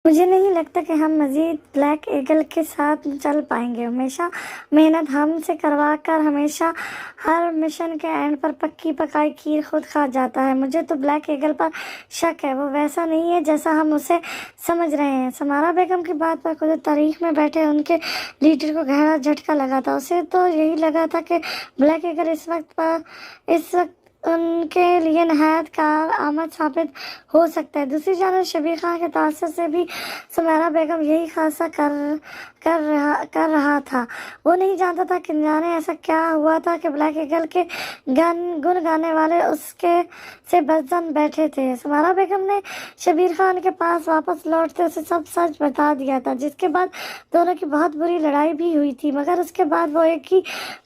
मुझे नहीं लगता कि हम मज़ीद ब्लैक ईगल के साथ चल पाएंगे। हमेशा मेहनत हमसे करवा कर हमेशा हर मिशन के एंड पर पक्की पकाई खीर खुद खा जाता है। मुझे तो ब्लैक ईगल पर शक है, वो वैसा नहीं है जैसा हम उसे समझ रहे हैं। समारा बेगम की बात पर खुद तारीख में बैठे उनके लीडर को गहरा झटका लगा था। उसे तो यही लगा था कि ब्लैक ईगल इस वक्त उनके लिए नहायत कारआमद साबित हो सकता है। दूसरी जानब शबीर खान के तासर से भी सुमेरा बेगम यही खासा कर रहा था। वो नहीं जानता था कि जाने ऐसा क्या हुआ था कि ब्लैक ईगल के गुन गाने वाले उसके से बदजन बैठे थे। सुमेरा बेगम ने शबीर खान के पास वापस लौटते उसे सब सच बता दिया था, जिसके बाद दोनों की बहुत बुरी लड़ाई भी हुई थी। मगर उसके बाद वो एक ही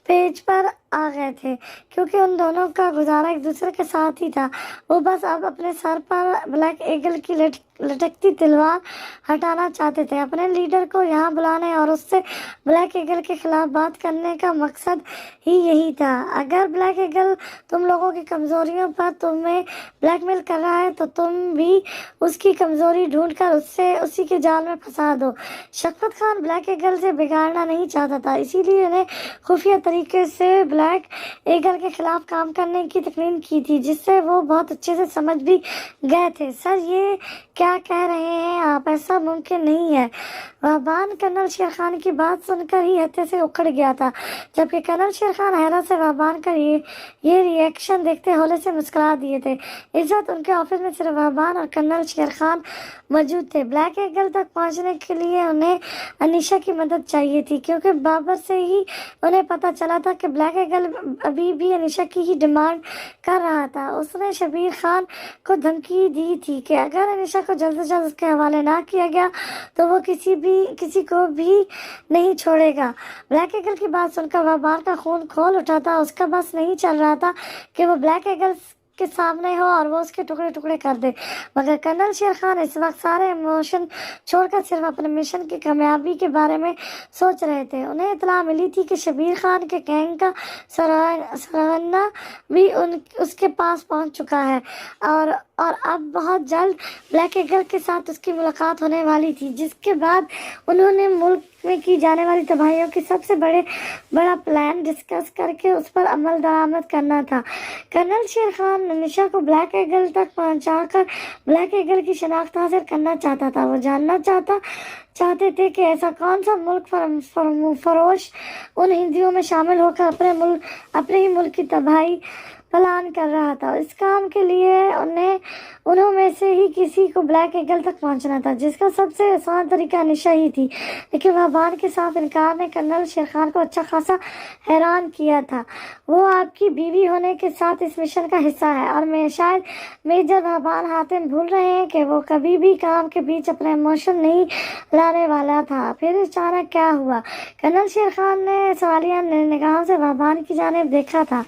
पेज पर आ गए थे, क्योंकि उन दोनों का गुजारा एक दूसरे के साथ ही था। वो बस अब अपने सर पर ब्लैक ईगल की लटकती तलवार हटाना चाहते थे। अपने लीडर को यहाँ बुलाने और उससे ब्लैक ईगल के खिलाफ बात करने का मकसद ही यही था। अगर ब्लैक ईगल तुम लोगों की कमजोरियों पर तुम्हें ब्लैकमेल कर रहा है तो तुम भी उसकी कमजोरी ढूंढकर उसी के जाल में फंसा दो। शफ़क़त खान ब्लैक ईगल से बिगाड़ना नहीं चाहता था, इसीलिए उन्हें खुफिया तरीके से ब्लैक ईगल के खिलाफ काम करने की तकलीफ की थी, जिससे वो बहुत अच्छे से समझ भी गए थे। सर, ये क्या कह रहे हैं आप? ऐसा मुमकिन नहीं है। वहबान कर्नल शेर खान की बात सुनकर ही हत्थे से उखड़ गया था, जबकि कर्नल शेर खान हैरत से वहबान का ये रिएक्शन देखते हौले से मुस्कुरा दिए थे। इस वक्त उनके ऑफिस में सिर्फ वहबान और कर्नल शेर खान मौजूद थे। ब्लैक ईगल तक पहुंचने के लिए उन्हें अनीशा की मदद चाहिए थी, क्योंकि बाबर से ही उन्हें पता चला था कि ब्लैक ईगल अभी भी अनीशा की ही डिमांड कर रहा था। उसने शबीर खान को धमकी दी थी कि अगर अनीशा को जल्द से जल्द उसके हवाले ना किया गया तो वो किसी को भी नहीं छोड़ेगा। ब्लैक ईगल की बात सुनकर वहबान का खून खोल उठा था। उसका बस नहीं चल रहा था कि वो ब्लैक ईगल के सामने हो और वो उसके टुकड़े टुकड़े कर दे। मगर कर्नल शेर खान इस वक्त सारे इमोशन छोड़कर सिर्फ अपने मिशन की कामयाबी के बारे में सोच रहे थे। उन्हें इतला मिली थी कि शबीर खान के गैंग का सरगना भी उसके पास पहुंच चुका है और अब बहुत जल्द ब्लैक ईगल के साथ उसकी मुलाकात होने वाली थी, जिसके बाद उन्होंने मुल्क में की जाने वाली तबाहियों की सबसे बड़ा प्लान डिस्कस करके उस पर अमल दरामद करना था। कर्नल शेर खान अनीशा को ब्लैक ईगल तक पहुंचाकर ब्लैक ईगल की शनाख्त हासिल करना चाहता था। वो जानना चाहते थे कि ऐसा कौन सा मुल्क फरोश उन हिंदियों में शामिल होकर अपने ही मुल्क की तबाही प्लान कर रहा था। इस काम के लिए उन्हों में से ही किसी को ब्लैक ईगल तक पहुंचना था, जिसका सबसे आसान तरीका अनीशा ही थी। लेकिन वहबान के साथ इनकार ने कर्नल शेर खान को अच्छा खासा हैरान किया था। वो आपकी बीवी होने के साथ इस मिशन का हिस्सा है, और शायद मेजर वहबान हातिम भूल रहे हैं कि वो कभी भी काम के बीच अपने इमोशन नहीं लाने वाला था। फिर अचानक क्या हुआ? कर्नल शेर खान ने सवालिया निगाहों से वहबान की जानिब देखा था।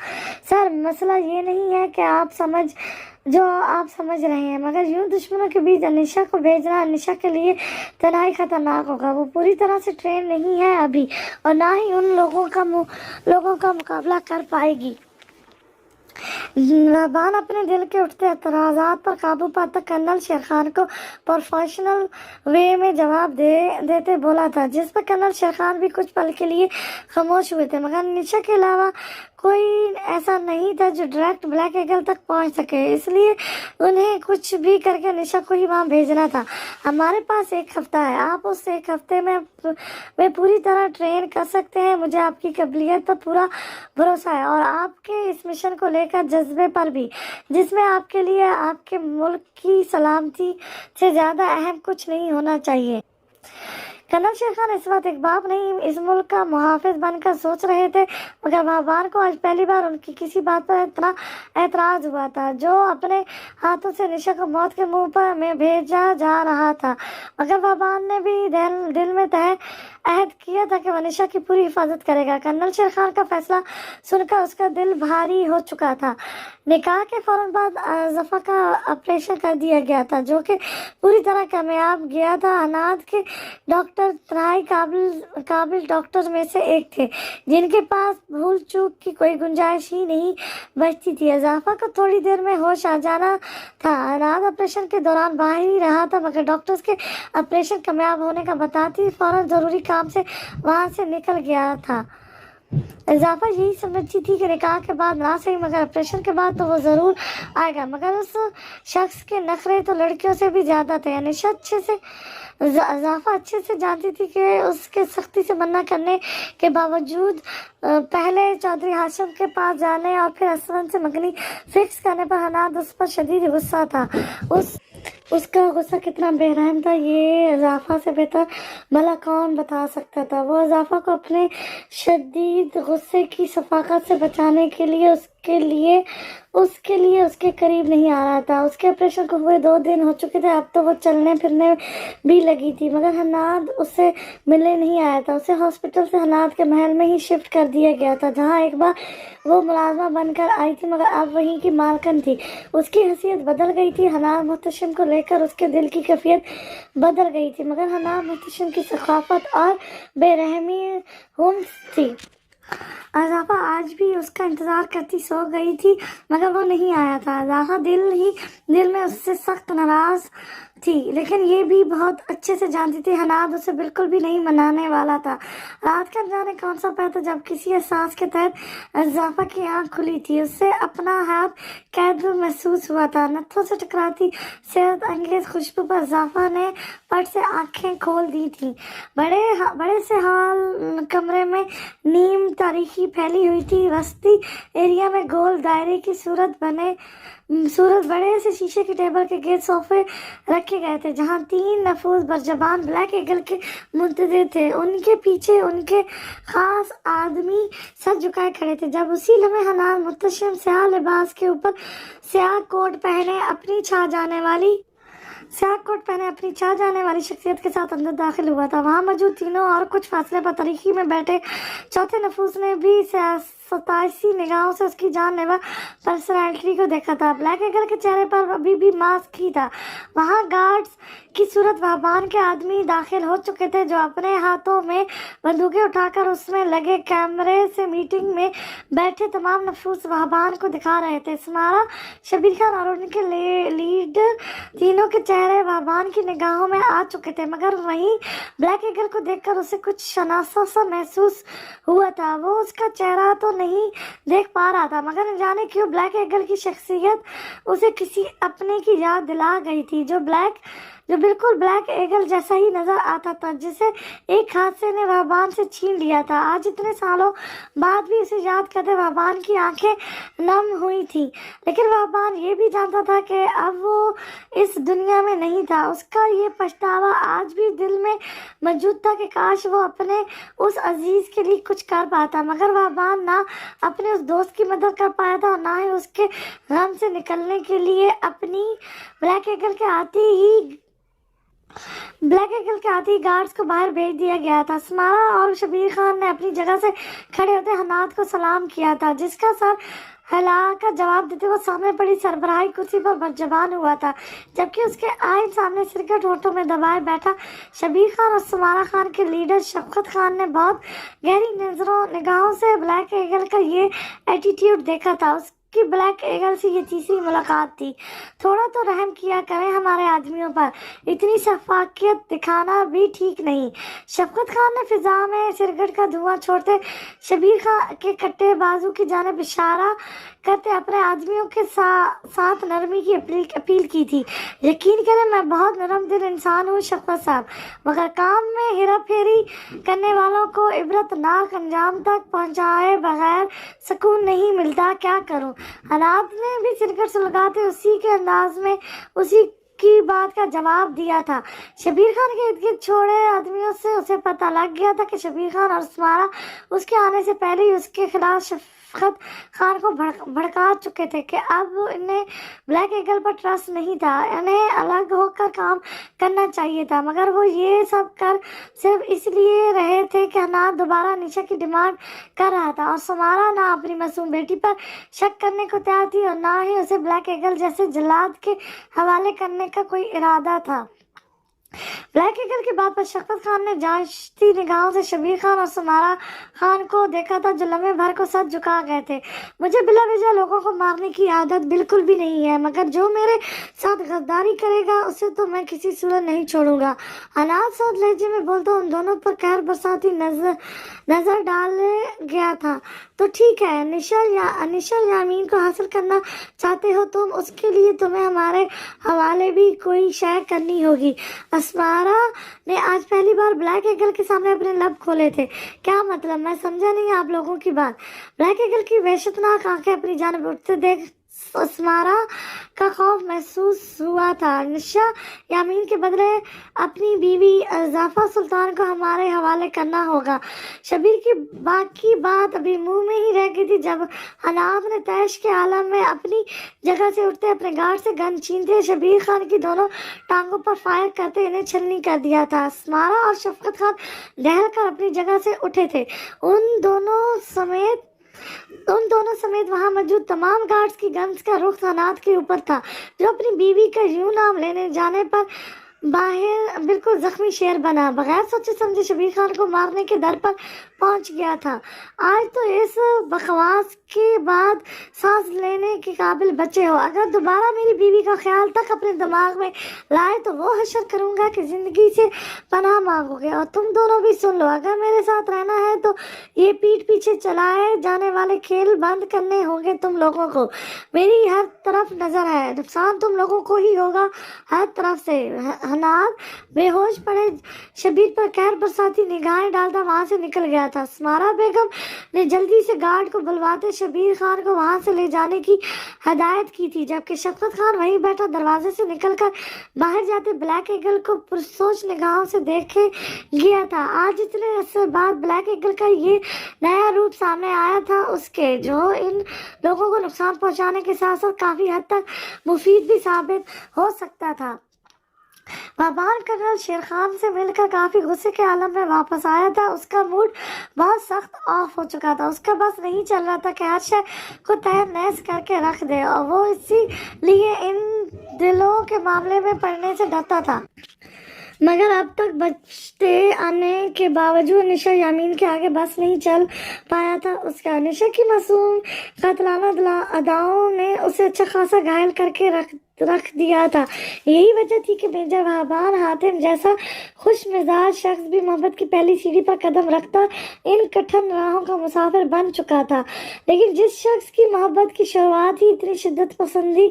सर, मसला ये नहीं है कि आप समझ रहे हैं, मगर यूं दुश्मनों के बीच अनीशा को भेजना अनीशा के लिए तनाई खतरनाक होगा। वो पूरी तरह से ट्रेन नहीं है अभी, और ना ही उन लोगों का मुकाबला कर पाएगी। वहबान अपने दिल के उठते एतराज़ात पर काबू पाकर कर्नल शेर खान को प्रोफेशनल वे में जवाब देते बोला था, जिस पर कर्नल शेर खान भी कुछ पल के लिए खामोश हुए थे। मगर अनीशा के अलावा कोई ऐसा नहीं था जो डायरेक्ट ब्लैक ईगल तक पहुंच सके, इसलिए उन्हें कुछ भी करके अनीशा को ही वहां भेजना था। हमारे पास एक हफ्ता है, आप उस एक हफ्ते में वे पूरी तरह ट्रेन कर सकते हैं। मुझे आपकी काबिलियत पर पूरा भरोसा है, और आपके इस मिशन को लेकर जज्बे पर भी, जिसमें आपके लिए आपके मुल्क की सलामती से ज्यादा अहम कुछ नहीं होना चाहिए। कर्नल शेर खान इस वक्त एक बाप नहीं, इस मुल्क का मुहाफिज बनकर सोच रहे थे। मगर वहबान को आज पहली बार उनकी किसी बात पर इतना एतराज हुआ था, जो अपने हाथों से अनीशा को मौत के मुंह में भेजा जा रहा था। मगर वहबान ने भी दिल में अहद किया था कि अनीशा की पूरी हिफाजत करेगा। कर्नल शेर खान का फैसला सुनकर उसका दिल भारी हो चुका था। निकाह के फौरन बाद जफा का ऑपरेशन कर दिया गया था, जो कि पूरी तरह कामयाब गया था। अनाथ के डॉक्टर ڈاکٹر انتہائی قابل ڈاکٹر میں سے ایک تھے جن کے پاس بھول چوک کی کوئی گنجائش ہی نہیں بچتی تھی۔ اضافہ کو تھوڑی دیر میں ہوش آ جانا تھا۔ اناد آپریشن کے دوران باہر ہی رہا تھا مگر ڈاکٹرز کے آپریشن کامیاب ہونے کا بتاتی فوراً ضروری کام سے وہاں سے نکل گیا تھا۔ اضافہ یہی سمجھتی تھی کہ نکاح کے بعد نہ صحیح مگر آپریشن کے بعد تو وہ ضرور آئے گا، مگر اس شخص کے نخرے تو لڑکیوں سے بھی زیادہ تھے۔ اضافہ اچھے سے جانتی تھی کہ اس کے سختی سے منع کرنے کے باوجود پہلے چودھری ہاشم کے پاس جانے اور پھر اسون سے منگنی فکس کرنے پر حناد اس پر شدید غصہ تھا۔ اس کا غصہ کتنا بے رحم تھا یہ اضافہ سے بہتر بھلا کون بتا سکتا تھا۔ وہ اضافہ کو اپنے شدید غصے کی شفقت سے بچانے کے لیے اس کے قریب نہیں آ رہا تھا۔ اس کے آپریشن کو ہوئے 2 دن ہو چکے تھے، اب تو وہ چلنے پھرنے بھی لگی تھی، مگر حناد اس سے ملنے نہیں آیا تھا۔ اسے ہاسپٹل سے حناد کے محل میں ہی شفٹ کر دیا گیا تھا جہاں ایک بار وہ ملازمہ بن کر آئی تھی مگر اب وہیں کی مالکن تھی۔ اس کی حیثیت بدل گئی تھی۔ حناد محتشم کو لے کر اس کے دل کی کیفیت بدل گئی تھی مگر حناد محتشم کی ثقافت اور بے رحمی تھی۔ اضافہ آج بھی اس کا انتظار کرتی سو گئی تھی مگر وہ نہیں آیا تھا۔ اضافہ دل میں اس سے سخت ناراض تھی لیکن یہ بھی بہت اچھے سے جانتی تھی حناد اسے بالکل بھی نہیں منانے والا تھا۔ رات کا جانے کون سا پہر تھا جب کسی احساس کے تحت اضافہ کی آنکھ کھلی تھی۔ اسے اپنا ہاتھ قید محسوس ہوا تھا۔ نتھوں سے ٹکراتی صحت انگیز خوشبو پر اضافہ نے پٹ سے آنکھیں کھول دی تھیں۔ بڑے سے ہال کمرے میں نیم تاریکی پھیلی ہوئی تھی۔ وسطی ایریا میں گول دائرے کی صورت بڑے سے شیشے کی ٹیبل کے گرد صوفے رکھے گئے تھے جہاں 3 نفوذ برجبان بلیک ایگل کے منتظر تھے۔ ان کے پیچھے ان کے خاص آدمی سر جھکائے کھڑے تھے۔ جب اسی لمحے حناد محتشم سیاہ لباس کے اوپر سیاہ کوٹ پہنے اپنی چھا جانے والی شخصیت کے ساتھ اندر داخل ہوا تھا، وہاں موجود تینوں اور کچھ فاصلے پر تاریکی میں بیٹھے چوتھے نفوذ نے بھی ستائشی نگاہوں سے اس کی جان لیوا پرسنالٹی کو دیکھا تھا۔ بلیک ایگل کے چہرے پر ابھی بھی ماسک ہی تھا۔ وہاں گارڈز کی صورت وہبان کے آدمی داخل ہو چکے تھے جو اپنے ہاتھوں میں بندوقیں اٹھا کر اس میں لگے کیمرے سے میٹنگ میں بیٹھے تمام نفوذ وہبان کو دکھا رہے تھے۔ سمارا، شبیر خان اور ان کے لیڈر تینوں کے چہرے وہبان کی نگاہوں میں آ چکے تھے مگر وہیں بلیک ایگل کو دیکھ کر اسے کچھ شناسا سا محسوس ہوا تھا۔ وہ اس کا چہرہ تو نہیں دیکھ پا رہا تھا مگر نہ جانے کیوں بلیک ایگل کی شخصیت اسے کسی اپنے کی یاد دلا گئی تھی جو بالکل بلیک ایگل جیسا ہی نظر آتا تھا جسے ایک حادثے نے وہبان سے چھین لیا تھا۔ آج اتنے سالوں بعد بھی اسے یاد کرتے وہبان کی آنکھیں نم ہوئی تھیں لیکن وہبان یہ بھی جانتا تھا کہ اب وہ اس دنیا میں نہیں تھا۔ اس کا یہ پچھتاوا آج بھی دل میں موجود تھا کہ کاش وہ اپنے اس عزیز کے لیے کچھ کر پاتا مگر وہبان نہ اپنے اس دوست کی مدد کر پایا تھا اور نہ ہی اس کے غم سے نکلنے کے لیے اپنی بلیک ایگل کے آتے ہی گارڈز کو باہر بھیج دیا گیا تھا۔ سمارا اور شبیر خان نے اپنی جگہ سے کھڑے ہوتے حناد کو سلام کیا تھا جس کا سر ہلا کر جواب دیتے وہ سامنے پڑی سربراہی کرسی پر برجبان ہوا تھا جبکہ اس کے آئین سامنے سرکٹ ہونٹوں میں دبائے بیٹھا شبیر خان اور سمارا خان کے لیڈر شفقت خان نے بہت گہری نگاہوں سے بلیک ایگل کا یہ ایٹیٹیوڈ دیکھا تھا۔ اس کی بلیک ایگل سے یہ تیسری ملاقات تھی۔ تھوڑا تو رحم کیا کریں ہمارے آدمیوں پر، اتنی شفقت دکھانا بھی ٹھیک نہیں۔ شفقت خان نے فضا میں سگریٹ کا دھواں چھوڑتے شبیر خان کے کٹے بازو کی جانب اشارہ کرتے اپنے آدمیوں کے ساتھ نرمی کی اپیل کی تھی۔ یقین کریں میں بہت نرم دل انسان ہوں شفقت صاحب، مگر کام میں ہیرا پھیری کرنے والوں کو عبرتناک انجام تک پہنچائے بغیر سکون نہیں ملتا، کیا کروں۔ حناد نے بھی سگریٹ سلگاتے اسی کے انداز میں اسی کی بات کا جواب دیا تھا۔ شبیر خان کے ارد گرد چھوڑے آدمیوں سے اسے پتہ لگ گیا تھا کہ شبیر خان اور سمارا اس کے آنے سے پہلے ہی اس کے خلاف شفقت خان کو بھڑکا چکے تھے کہ اب انہیں بلیک ایگل پر ٹرسٹ نہیں تھا، انہیں الگ ہو کر کام کرنا چاہیے تھا مگر وہ یہ سب کر صرف اس لیے رہے تھے کہ حناد دوبارہ نشا کی ڈیمانڈ کر رہا تھا اور سمارا نہ اپنی معصوم بیٹی پر شک کرنے کو تیار تھی اور نہ ہی اسے بلیک ایگل جیسے جلاد کے حوالے کرنے کا کوئی ارادہ تھا۔ ब्लैक ईगल की बात पर शफकत खान ने जांचती निगाहों से शबीर खान और समारा खान को देखा था, जो लम्हे भर को सर झुका गए थे। मुझे बिला वजह लोगों को मारने की आदत बिल्कुल भी नहीं है, मगर जो मेरे साथ गद्दारी करेगा उसे तो मैं किसी सूरत नहीं छोड़ूंगा। अनाज साथ लहजे में बोलता उन दोनों पर कहर बरसाती नजर डाले गया था। तो ठीक है, निशल यामीन को हासिल करना चाहते हो तुम, उसके लिए तुम्हें हमारे हवाले भी कोई शय करनी होगी। अस्मारा ने आज पहली बार ब्लैक ईगल के सामने अपने लब खोले थे। क्या मतलब? मैं समझा नहीं आप लोगों की बात। ब्लैक ईगल की वहशतनाक आंखें अपनी जानिब उठते देख अस्मारा का खौफ महसूस हुआ था। निशा यामीन के बदले अपनी बीवी जाफा सुल्तान को हमारे हवाले करना होगा। शबीर की बाकी बात अभी मुंह में ही रह गई थी जब अनाज ने तैश के आलम में अपनी जगह से उठते अपने गार्ड से गन छीनते शबीर खान की दोनों टांगों पर फायर करते इन्हें छलनी कर दिया था। अस्मारा और शफकत खान दहल कर अपनी जगह से उठे थे। उन दोनों समेत वहां मौजूद तमाम गार्ड्स की गन्स का रुख अनाज के ऊपर था, जो अपनी बीवी का यूं नाम लेने जाने पर बाहर बिल्कुल जख्मी शेर बना, बगैर सोचे समझे शबीर खान को मारने के दर पर पहुंच गया था। आज तो इस बकवास के बाद सांस लेने के काबिल बचे हो। अगर दोबारा मेरी बीवी का ख्याल तक अपने दिमाग में लाए तो वो हशर करूंगा कि जिंदगी से पनाह मांगोगे। और तुम दोनों भी सुन लो, अगर मेरे साथ रहना है तो ये पीठ पीछे चलाए जाने वाले खेल बंद करने होंगे तुम लोगों को। मेरी हर तरफ नजर है, नुकसान तुम लोगों को ही होगा हर तरफ से। हनाद बेहोश पड़े शबीर पर कहर बरसाती निगाहें डालता वहां से निकल गया था। स्मारा बेगम ने जल्दी से गार्ड को बुलवाते शबीर खान को वहां से ले जाने की हदायत की थी, जबकि शफकत खान वहीं बैठा दरवाजे से निकलकर बाहर जाते ब्लैक ईगल को पुरसोच निगाहों से देखे गया था। आज इतने अरसे बाद ब्लैक ईगल का ये नया रूप सामने आया था उसके, जो इन लोगों को नुकसान पहुंचाने के साथ साथ काफी हद तक मुफीद भी साबित हो सकता था। बाबान कर्नल शेर खान से मिलकर काफी गुस्से के आलम में वापस आया था। उसका मूड बहुत सख्त ऑफ हो चुका था। उसका बस नहीं चल रहा था कि हर शय को तहस नहस करके रख दे, और वो इसीलिए इन दिलों के मामले में पड़ने से डरता था। मगर अब तक बचते आने के बावजूद निशा यामीन के आगे बस नहीं चल पाया था उसका। निशा की मासूम कातलाना अदाओं ने उसे अच्छा खासा घायल करके रख दिया था। यही वजह थी कि मेजर वहाबान हातिम जैसा खुश मिजाज शख्स भी मोहब्बत की पहली सीढ़ी पर कदम रखता इन कठिन राहों का मुसाफिर बन चुका था। लेकिन जिस शख्स की मोहब्बत की शुरुआत ही इतनी शिद्दत पसंदी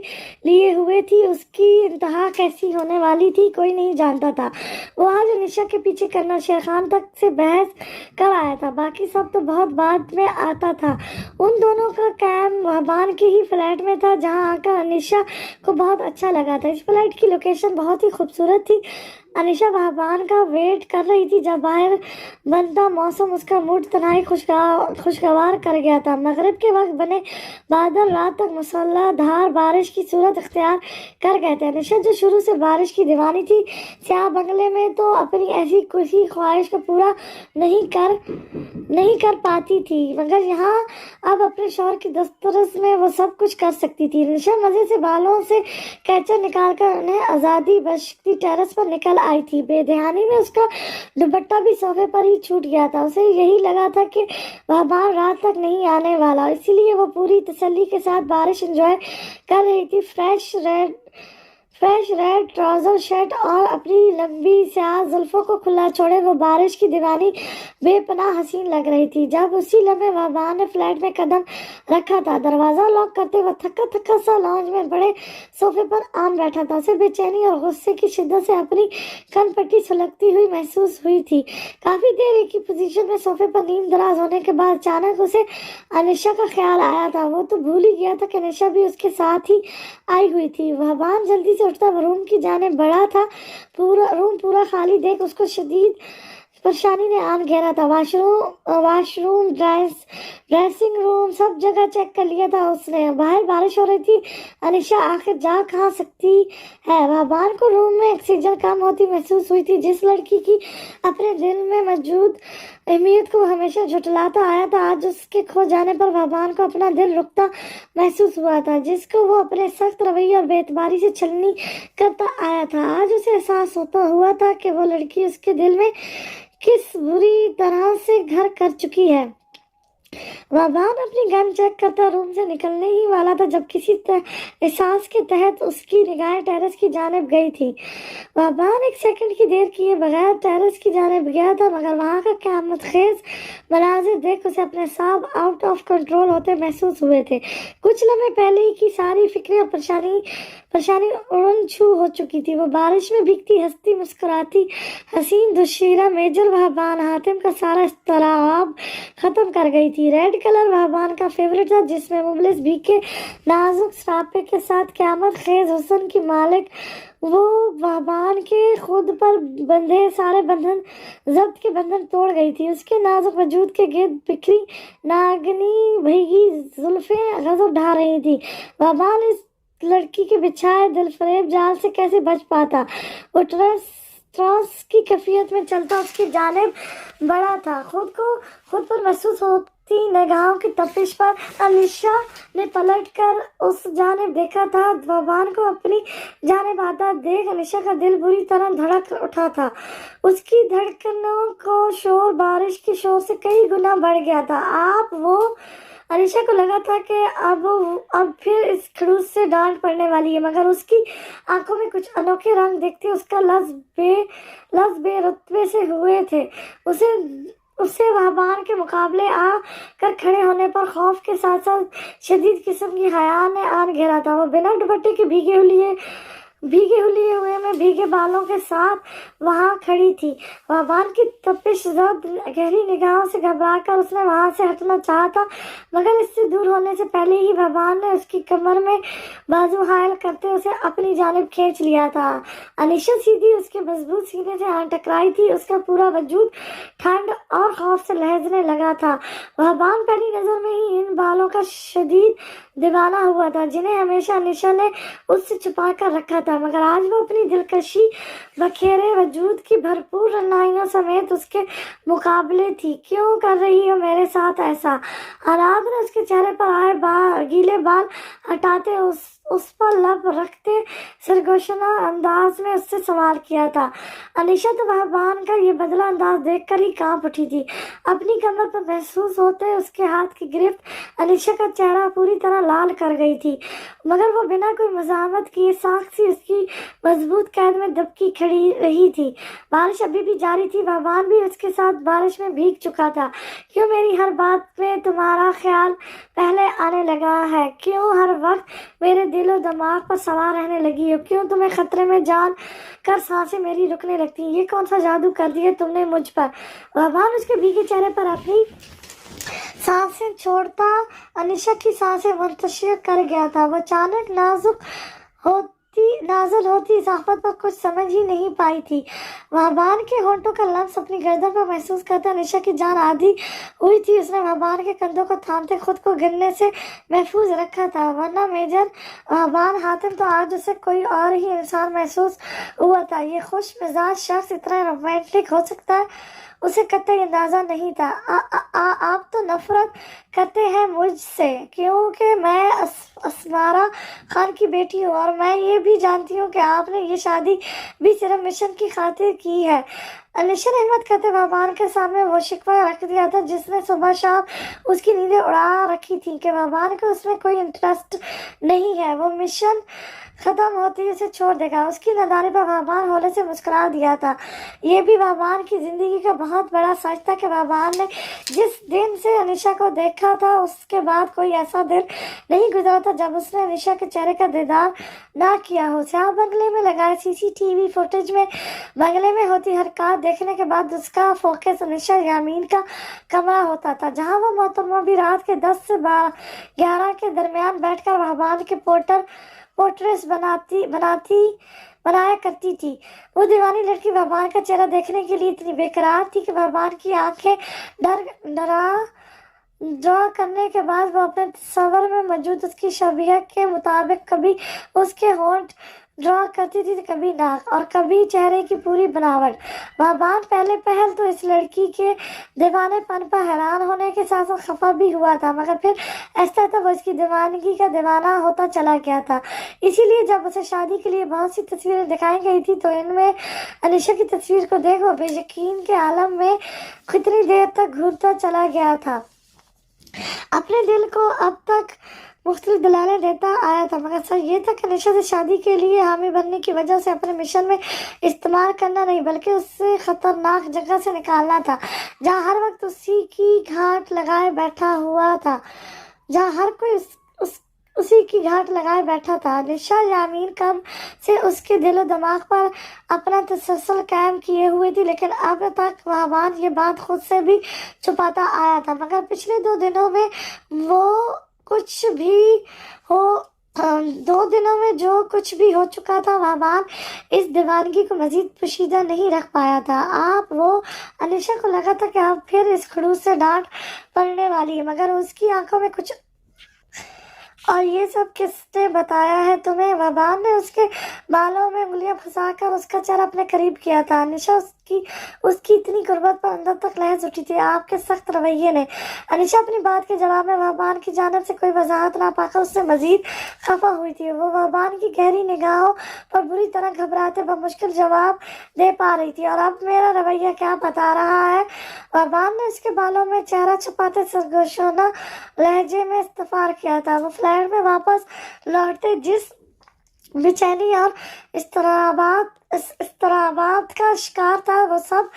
लिए हुए थी, उसकी इंतहा कैसी होने वाली थी कोई नहीं जानता था। वो आज निशा के पीछे कर्नल शेर खान तक से बहस कर आया था, बाकी सब तो बहुत बाद में आता था। उन दोनों का कैंप वहाबान के ही फ्लैट में था, जहाँ आकर निशा को बहुत अच्छा लगा था। इस फ्लाइट की लोकेशन बहुत ही खूबसूरत थी। अनिशा वहाबान का वेट कर रही थी जब बाहर बनता मौसम उसका मूड तनाई खुशगवार कर गया था। मगरिब के वक्त बने बादल रात तक मूसलाधार बारिश की सूरत इख्तियार कर गए थे। अनिशा जो शुरू से बारिश की दीवानी थी, स्याह बंगले में तो अपनी ऐसी किसी ख्वाहिश को पूरा नहीं कर पाती थी, मगर यहाँ अब अपने शौहर की दस्तरस में वो सब कुछ कर सकती थी। अनिशा मजे से बालों से कैचर निकालकर उन्हें आज़ादी बख्शती टेरेस पर निकल आई थी। बेध्यानी में उसका दुपट्टा भी सोफे पर ही छूट गया था। उसे यही लगा था कि वह बाहर रात तक नहीं आने वाला, इसीलिए वो पूरी तसल्ली के साथ बारिश एंजॉय कर रही थी। फ्रेश रेड ट्राउजर शर्ट और अपनी लंबी स्याह जुल्फों को खुला छोड़े वो बारिश की दीवानी बेपनाह हसीन लग रही थी। जब उसी लम्हे वहाबान ने फ्लैट में कदम रखा था, दरवाजा लॉक करते वह थका सा लॉन्ज में बड़े सोफे पर आन बैठा था। उसे बेचैनी और गुस्से की शिद्दत से अपनी कनपट्टी सुलगती हुई महसूस हुई थी। काफी देर एक ही पोजीशन में सोफे पर नींद दराज होने के बाद अचानक उसे अनिशा का ख्याल आया था। वो तो भूल ही गया था कि अनिशा भी उसके साथ ही आई हुई थी। वहाबान जल्दी से उठता रूम की जाने बढ़ा था। रूम पूरा खाली देख उसको शदीद परेशानी ने आन घेरा था। वाशरूम, ड्रेसिंग रूम, सब जगह चेक कर लिया था उसने। बाहर बारिश हो रही थी। अनिशा आखिर जा कहाँ सकती है। वहबान को रूम में ऑक्सीजन कम होती महसूस हुई थी। जिस लड़की की अपने दिल में मौजूद अहमियत को हमेशा झुठलाता आया था, आज उसके खो जाने पर वहबान को अपना दिल रुकता महसूस हुआ था, जिसको वो अपने सख्त रवैये और बेतबारी से छलनी करता आया था। आज उसे एहसास होता हुआ था कि वो लड़की उसके दिल में किस बुरी तरह से घर कर चुकी है। वहबान अपनी गन चेक करता रूम से निकलने ही वाला था जब किसी एहसास के तहत उसकी निगाहें टेरेस की जानिब गई थी। वहबान एक सेकंड की देर किए बगैर टेरेस की जानिब गया था, मगर वहां का क़यामत खेज मनाजिर देख उसे अपने साथ आउट ऑफ कंट्रोल होते महसूस हुए थे। कुछ लम्हे पहले ही की सारी फिक्रें और परेशानी उड़न छू हो चुकी थी। वो बारिश में भीगती, हंसती, मुस्कुराती हसीन दुशीरा मेजर वहबान हातिम का सारा इस्तराब खत्म कर गई थी। रेड कलर वहबान का फेवरेट था, जिसमें मुबलिस भीगे नाजुक सरापे के साथ क़यामत खेज हुस्न की मालिक वो वहबान के खुद पर बंधे सारे बंधन जब्त के बंधन तोड़ गई थी। उसके नाजुक वजूद के गिर्द बिखरी नागनी भीगी जुल्फें गजब ढा रही थी। वहबान इस लड़की के बिछाए दिलफरेब जाल से कैसे बच पाता। वो ट्रांस की कैफियत में चलता उसकी जानिब बड़ा था। खुद पर महसूस होती निगाहों की तपिश पर अनिशा ने पलट कर उस जानिब देखा था। वहबान को अपनी जानिब आता देख अनिशा का दिल बुरी तरह धड़क उठा था। उसकी धड़कनों को शोर बारिश के शोर से कई गुना बढ़ गया था। अनिशा को लगा था कि अब फिर इस खड़ूस से डांट पड़ने वाली है, मगर उसकी आंखों में कुछ अनोखे रंग देखते उसका लफ्ज बेरुतबे से हुए थे। उससे वहबान के मुकाबले आ कर खड़े होने पर खौफ के साथ साथ शदीद किस्म की हया ने आन घेरा था। वो बिना दुपट्टे के भीगे हुए में भीगे बालों के साथ वहां खड़ी थी। वहबान की तपिश ज़द गहरी निगाहों से घबरा कर उसने वहां से हटना चाहा था, मगर इससे दूर होने से पहले ही वहबान ने उसकी कमर में बाजू हायल करते उसे अपनी जानिब खींच लिया था। अनिशा सीधी उसके मजबूत सीने से आन टकराई थी। उसका पूरा वजूद ठंड और खौफ से लहजने लगा था। वहबान पहली नजर में ही इन बालों का शदीद दीवाना हुआ था, जिन्हें हमेशा अनिशा ने उससे छुपा कर रखा था, मगर आज वो अपनी दिलकशी बखेरे वजूद की भरपूर रनाइयों समेत उसके मुकाबले थी। क्यों कर रही हो मेरे साथ ऐसा? अनाद ने उसके चेहरे पर आए गीले बाल हटाते उस पर लब रखते सरगोशना अंदाज में उससे सवाल किया था। अनिशा तो वहबान का ये बदला अंदाज देखकर ही कांप उठी थी। अपनी कमर पर महसूस होते उसके हाथ की गिरफ्त अनिशा का चेहरा पूरी तरह लाल कर गई थी, मगर वो बिना कोई मज़ाहमत किए साक्षी उसकी मजबूत कैद में दबकी खड़ी रही थी। बारिश अभी भी जारी थी। वहबान भी उसके साथ बारिश में भीग चुका था। क्यों मेरी हर बात में तुम्हारा ख्याल पहले आने लगा है? क्यों हर वक्त मेरे दिलो दिमाग पर सवार रहने लगी हो? क्यों तुम्हें खतरे में जान कर सांसें मेरी रुकने लगती? ये कौन सा जादू कर दिया तुमने मुझ पर? वहबान उसके भीगे चेहरे पर अपनी सांसें छोड़ता अनिशा की सांसें मुंतशिर कर गया था। वो अचानक नाजुल होती इजाफत पर कुछ समझ ही नहीं पाई थी। वहबान के होंठों का लम्स अपनी गर्दन पर महसूस करते अनिशा की जान आधी हुई थी। उसने वहबान के कंधों को थामते खुद को गिरने से महफूज रखा था, वरना मेजर वहबान हातिम तो आज उसे कोई और ही इंसान महसूस हुआ था। ये खुश मिजाज शख्स इतना रोमांटिक हो सकता है, उसे कतई अंदाजा नहीं था। आप तो नफरत करते हैं मुझसे, क्योंकि मैं असमारा खान की बेटी हूँ, और मैं ये भी जानती हूँ कि आपने ये शादी भी सिर्फ मिशन की खातिर की है। अनिशा ने हिम्मत करते वहबान के सामने वो शिकवा रख दिया था जिसने सुबह शाम उसकी नींदें उड़ा रखी थी, कि वहबान को उसमें कोई इंटरेस्ट नहीं है। वो मिशन खत्म होते ही उसे छोड़ देगा। उसकी नादानी पर वहबान होले से मुस्कुरा दिया था। ये भी वहबान की जिंदगी का बहुत बड़ा सच था कि वहबान ने जिस दिन से अनिशा को देखा था उसके बाद कोई ऐसा दिन नहीं गुजरा था जब उसने अनिशा के चेहरे का दीदार ना किया हो। स्याह बंगले में लगाए सीसीटीवी फुटेज में बंगले में होती हरकत देखने के बाद उसका फोकस अनिशा यामीन का कमरा होता था, जहाँ वो मोहतरमा भी रात के 10 से 11 के दरमियान बैठकर वहबान के पोर्ट्रेट्स बनाया करती थी। वो दीवानी लड़की भगवान का चेहरा देखने के लिए इतनी बेकरार थी कि भगवान की आंखें ड्रॉ करने के बाद वो अपने तस्वर में मौजूद उसकी शबीह के मुताबिक कभी उसके होंठ ड्रॉ करती थी, कभी नाक और कभी चेहरे की पूरी बनावट। भगवान पहले पहल तो इस लड़की के दीवानेपन पर हैरान होने के साथ साथ खफा भी हुआ था, मगर फिर ऐसा था वो इसकी दीवानगी का दीवाना होता चला गया था। इसीलिए जब उसे शादी के लिए बहुत सी तस्वीरें दिखाई गई थी तो इनमें अनीशा की तस्वीर को देख वो बेयकीन के आलम में कितनी देर तक घूरता चला गया था। अपने दिल को अब तक मुख्तलिफ दलालें देता आया था, मगर सच ये था कि अनीशा से शादी के लिए हामी बनने की वजह से अपने मिशन में इस्तेमाल करना नहीं बल्कि उससे खतरनाक जगह से निकालना था, जहाँ हर वक्त उसी की घाट लगाए बैठा हुआ था, जहाँ हर कोई उसी की घाट लगाए बैठा था। अनीशा यामीन कब से उसके दिलो दिमाग पर अपना तसल्सल कायम किए हुए थी, लेकिन अब तक भगवान ये बात खुद से भी छुपाता आया था। मगर पिछले 2 दिनों में जो कुछ भी हो चुका था, भगवान इस दीवानगी को मजीद पोशीदा नहीं रख पाया था। अनीशा को लगा था कि अब फिर इस खड़ूस से डांट पड़ने वाली है, मगर उसकी आंखों में कुछ और ये सब किसने बताया है तुम्हें? भगवान ने उसके बालों में उंगलियां फंसाकर उसका चेहरा अपने करीब किया था। अनीशा उसकी इतनी गुर्बत पर अंदर तक लहज उठी थी आपके सख्त रवैये ने। अनीशा अपनी बात के जवाब में भगवान की जानिब से कोई वजाहत ना पाकर उससे मजीद खफा हुई थी। वो भगवान की गहरी निगाहों पर बुरी तरह घबराते बमुश्किल जवाब दे पा रही थी। और अब मेरा रवैया क्या बता रहा है? भगवान ने उसके बालों में चेहरा छुपाते सरगोशोना लहजे में इस्तफार किया था। वो फ्लैट में वापस लौटते जिस बेचैनी और इस्तराबात का शिकार था, वो सब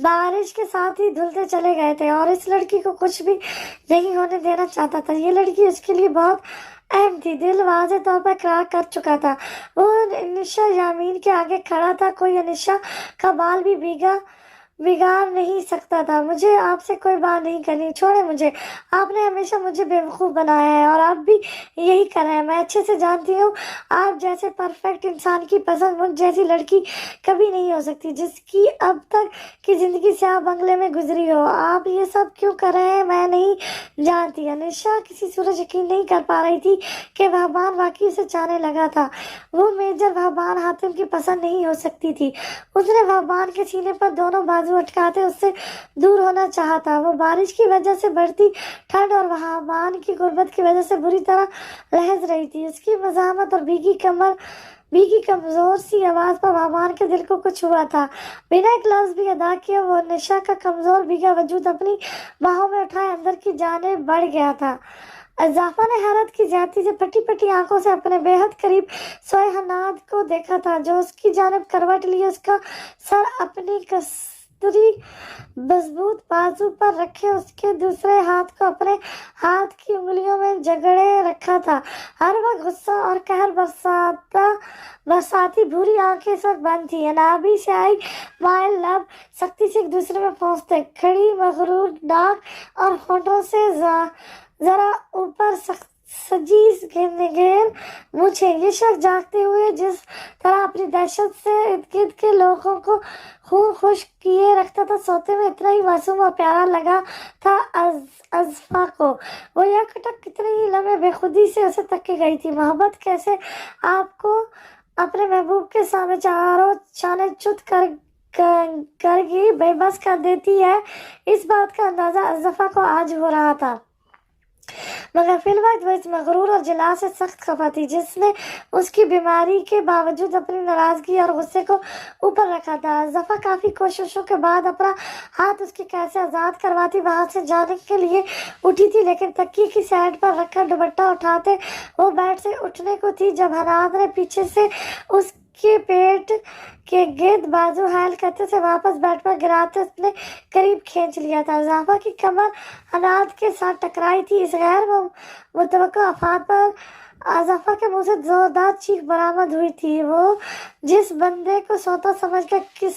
बारिश के साथ ही धुलते चले गए थे और इस लड़की को कुछ भी नहीं होने देना चाहता था। ये लड़की उसके लिए बहुत अहम थी। दिल वाज़े तौर पर इकरार कर चुका था। वो अनीशा यामीन के आगे खड़ा था। कोई अनीशा का बाल भी बिगाड़ नहीं सकता था। मुझे आपसे कोई बात नहीं करनी, छोड़े मुझे। आपने हमेशा मुझे बेवकूफ़ बनाया है और आप भी यही कर रहे हैं। मैं अच्छे से जानती हूँ आप जैसे परफेक्ट इंसान की पसंद मुझ जैसी लड़की कभी नहीं हो सकती जिसकी अब तक की ज़िंदगी स्याह बंगले में गुजरी हो। आप ये सब क्यों कर रहे हैं मैं नहीं जानती। अनीशा किसी सूरज यकीन नहीं कर पा रही थी कि भगवान वाकई उसे चाहने लगा था। वो मेजर भगवान हातिम की पसंद नहीं हो सकती थी। उसने भगवान के सीने पर दोनों बाजू अटकाते उससे दूर होना चाहा था। वो बारिश की वजह से बढ़ती ठंड और भगवान की गुर्बत की वजह से बुरी तरह लहज रही थी। उसकी मज़ाहमत और भीगी कमजोर सी आवाज पर भगवान के दिल को कुछ हुआ था। बिना एक लफ्ज भी अदा किए वो अनीशा का कमजोर भीगा वजूद अपनी बाहों में उठाए अंदर की जाने बढ़ गया था। अज़ाफ़ा ने हैरत की जाती से फटी फटी आंखों से अपने बेहद करीब सोए हनाद को देखा था, जो उसकी जानिब करवट लिए उसका सर अपनी कस्तूरी मजबूत बाजू पर रखे उसके दूसरे हाथ को अपने हाथ की उंगलियों में जगड़े रखा था। हर वक्त गुस्सा और कहर बरसाती भूरी आंखें इस वक्त बंद थी। नाभि से आई माइल लब सख्ती से एक दूसरे में पहुंचते, खड़ी मगरूर नाक और होठों से जरा ऊपर सजी घेर मुझे। ये शख्स जागते हुए जिस तरह अपनी दहशत से इर्द गिर्द के लोगों को खून खुश किए रखता था, सोते में इतना ही मासूम और प्यारा लगा था अज़फ़ा को। वो यकटक कितने ही लम्हे बेखुदी से उसे तक गई थी। मोहब्बत कैसे आपको अपने महबूब के सामने चारों शाने चुत करके बेबस कर देती है, इस बात का अंदाजा अज़फ़ा को आज हो रहा था। मगर फिलवक्त वो इस मगरूर और जिला से सख्त खफा थी जिसने उसकी बीमारी के बावजूद अपनी नाराजगी और गुस्से को ऊपर रखा था। अज़फ़ा काफ़ी कोशिशों के बाद अपना हाथ उसके कैसे आज़ाद करवाती वहां से जाने के लिए उठी थी, लेकिन तकिए की साइड पर रखकर दुपट्टा उठाते वो बेड से उठने को थी जब हनाद ने पीछे से उसके पेट के गिर्द बाजू हायल करते से वापस बेड पर गिराते उसने करीब खींच लिया था। अज़फ़ा की कमर हनाद के साथ टकराई थी। इस गैर मुतवक्का आफात पर अज़फ़ा के मुंह से जोरदार चीख बरामद हुई थी। वो जिस बंदे को सोता समझकर किस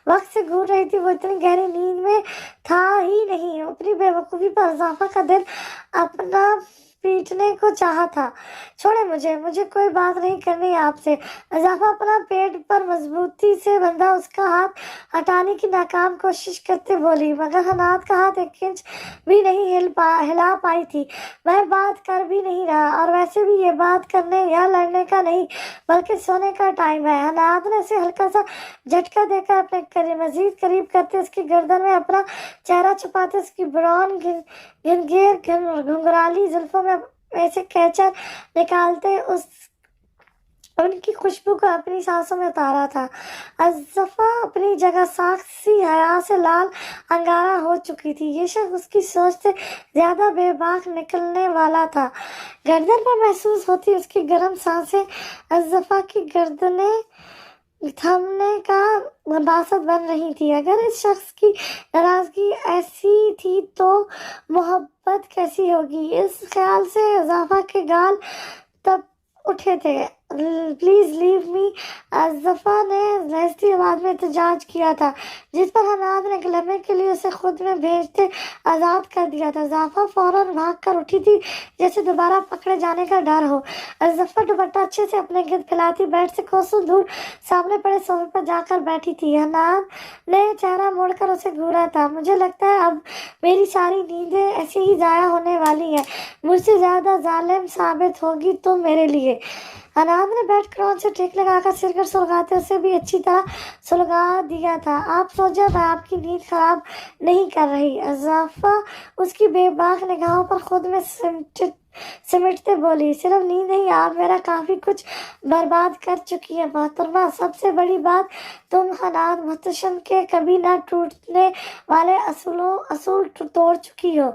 वक्त से घूर रही थी वो इतनी गहरी नींद में था ही नहीं। अपनी बेवकूफ़ी पर अज़फ़ा का दिल अपना पीटने को चाहा था। छोड़े मुझे कोई बात नहीं करनी आपसे। अज़ाफ़ा अपना पेट पर मजबूती से बंधा उसका हाथ हटाने की नाकाम कोशिश करते बोली, मगर हनाद का हाथ 1 इंच भी नहीं हिला पाई थी। मैं बात कर भी नहीं रहा, और वैसे भी ये बात करने या लड़ने का नहीं बल्कि सोने का टाइम है। हनाद ने उसे हल्का सा झटका देकर अपने मजीद करीब करते उसकी गर्दन में अपना चेहरा छुपाते उसकी ब्राउन घुंघराली जुल्फों में ऐसे कैचर निकालते उनकी खुशबू को अपनी सांसों में उतारा था। अज़फ़ा अपनी जगह साक्षी हया से लाल अंगारा हो चुकी थी। ये शख्स उसकी सोच से ज्यादा बेबाक निकलने वाला था। गर्दन पर महसूस होती उसकी गर्म सांसें अज़फ़ा की गर्दने थमने का बासत बन रही थी। अगर इस शख्स की नाराजगी ऐसी थी तो मोहब्बत कैसी होगी। इस ख्याल से अज़फ़ा के गाल तब उठे थे। प्लीज लीव मी, अज़फ़ा ने लहजती आवाज में एहतजाज किया था, जिस पर हनाद ने एक लम्हे के लिए उसे खुद में भेजते आज़ाद कर दिया था। अज़फ़ा फौरन भाग कर उठी थी, जैसे दोबारा पकड़े जाने का डर हो। अज़फ़ा दुपट्टा अच्छे से अपने गिर्द फैलाती बेड से कोसों दूर सामने पड़े सोफे पर जाकर बैठी थी। हनाद ने चेहरा मोड़कर उसे घूरा था। मुझे लगता है अब मेरी सारी नींदें ऐसे ही ज़ाया होने वाली हैं। मुझसे ज़्यादा जालिम साबित होगी तुम मेरे लिए। अनाद ने बेड क्रॉन से टेक लगाकर सिर कर सुलगाते उसे भी अच्छी तरह सुलगा दिया था। आप सो जाए, मैं आपकी नींद खराब नहीं कर रही। अज़फ़ा उसकी बेबाक निगाहों पर खुद में सिमटते बोली, सिर्फ नींद नहीं, आप मेरा काफी कुछ बर्बाद कर चुकी है मोहतरमा। सबसे बड़ी बात, तुम हनाद मुहतशम के कभी ना टूटने वाले असूल तोड़ चुकी हो।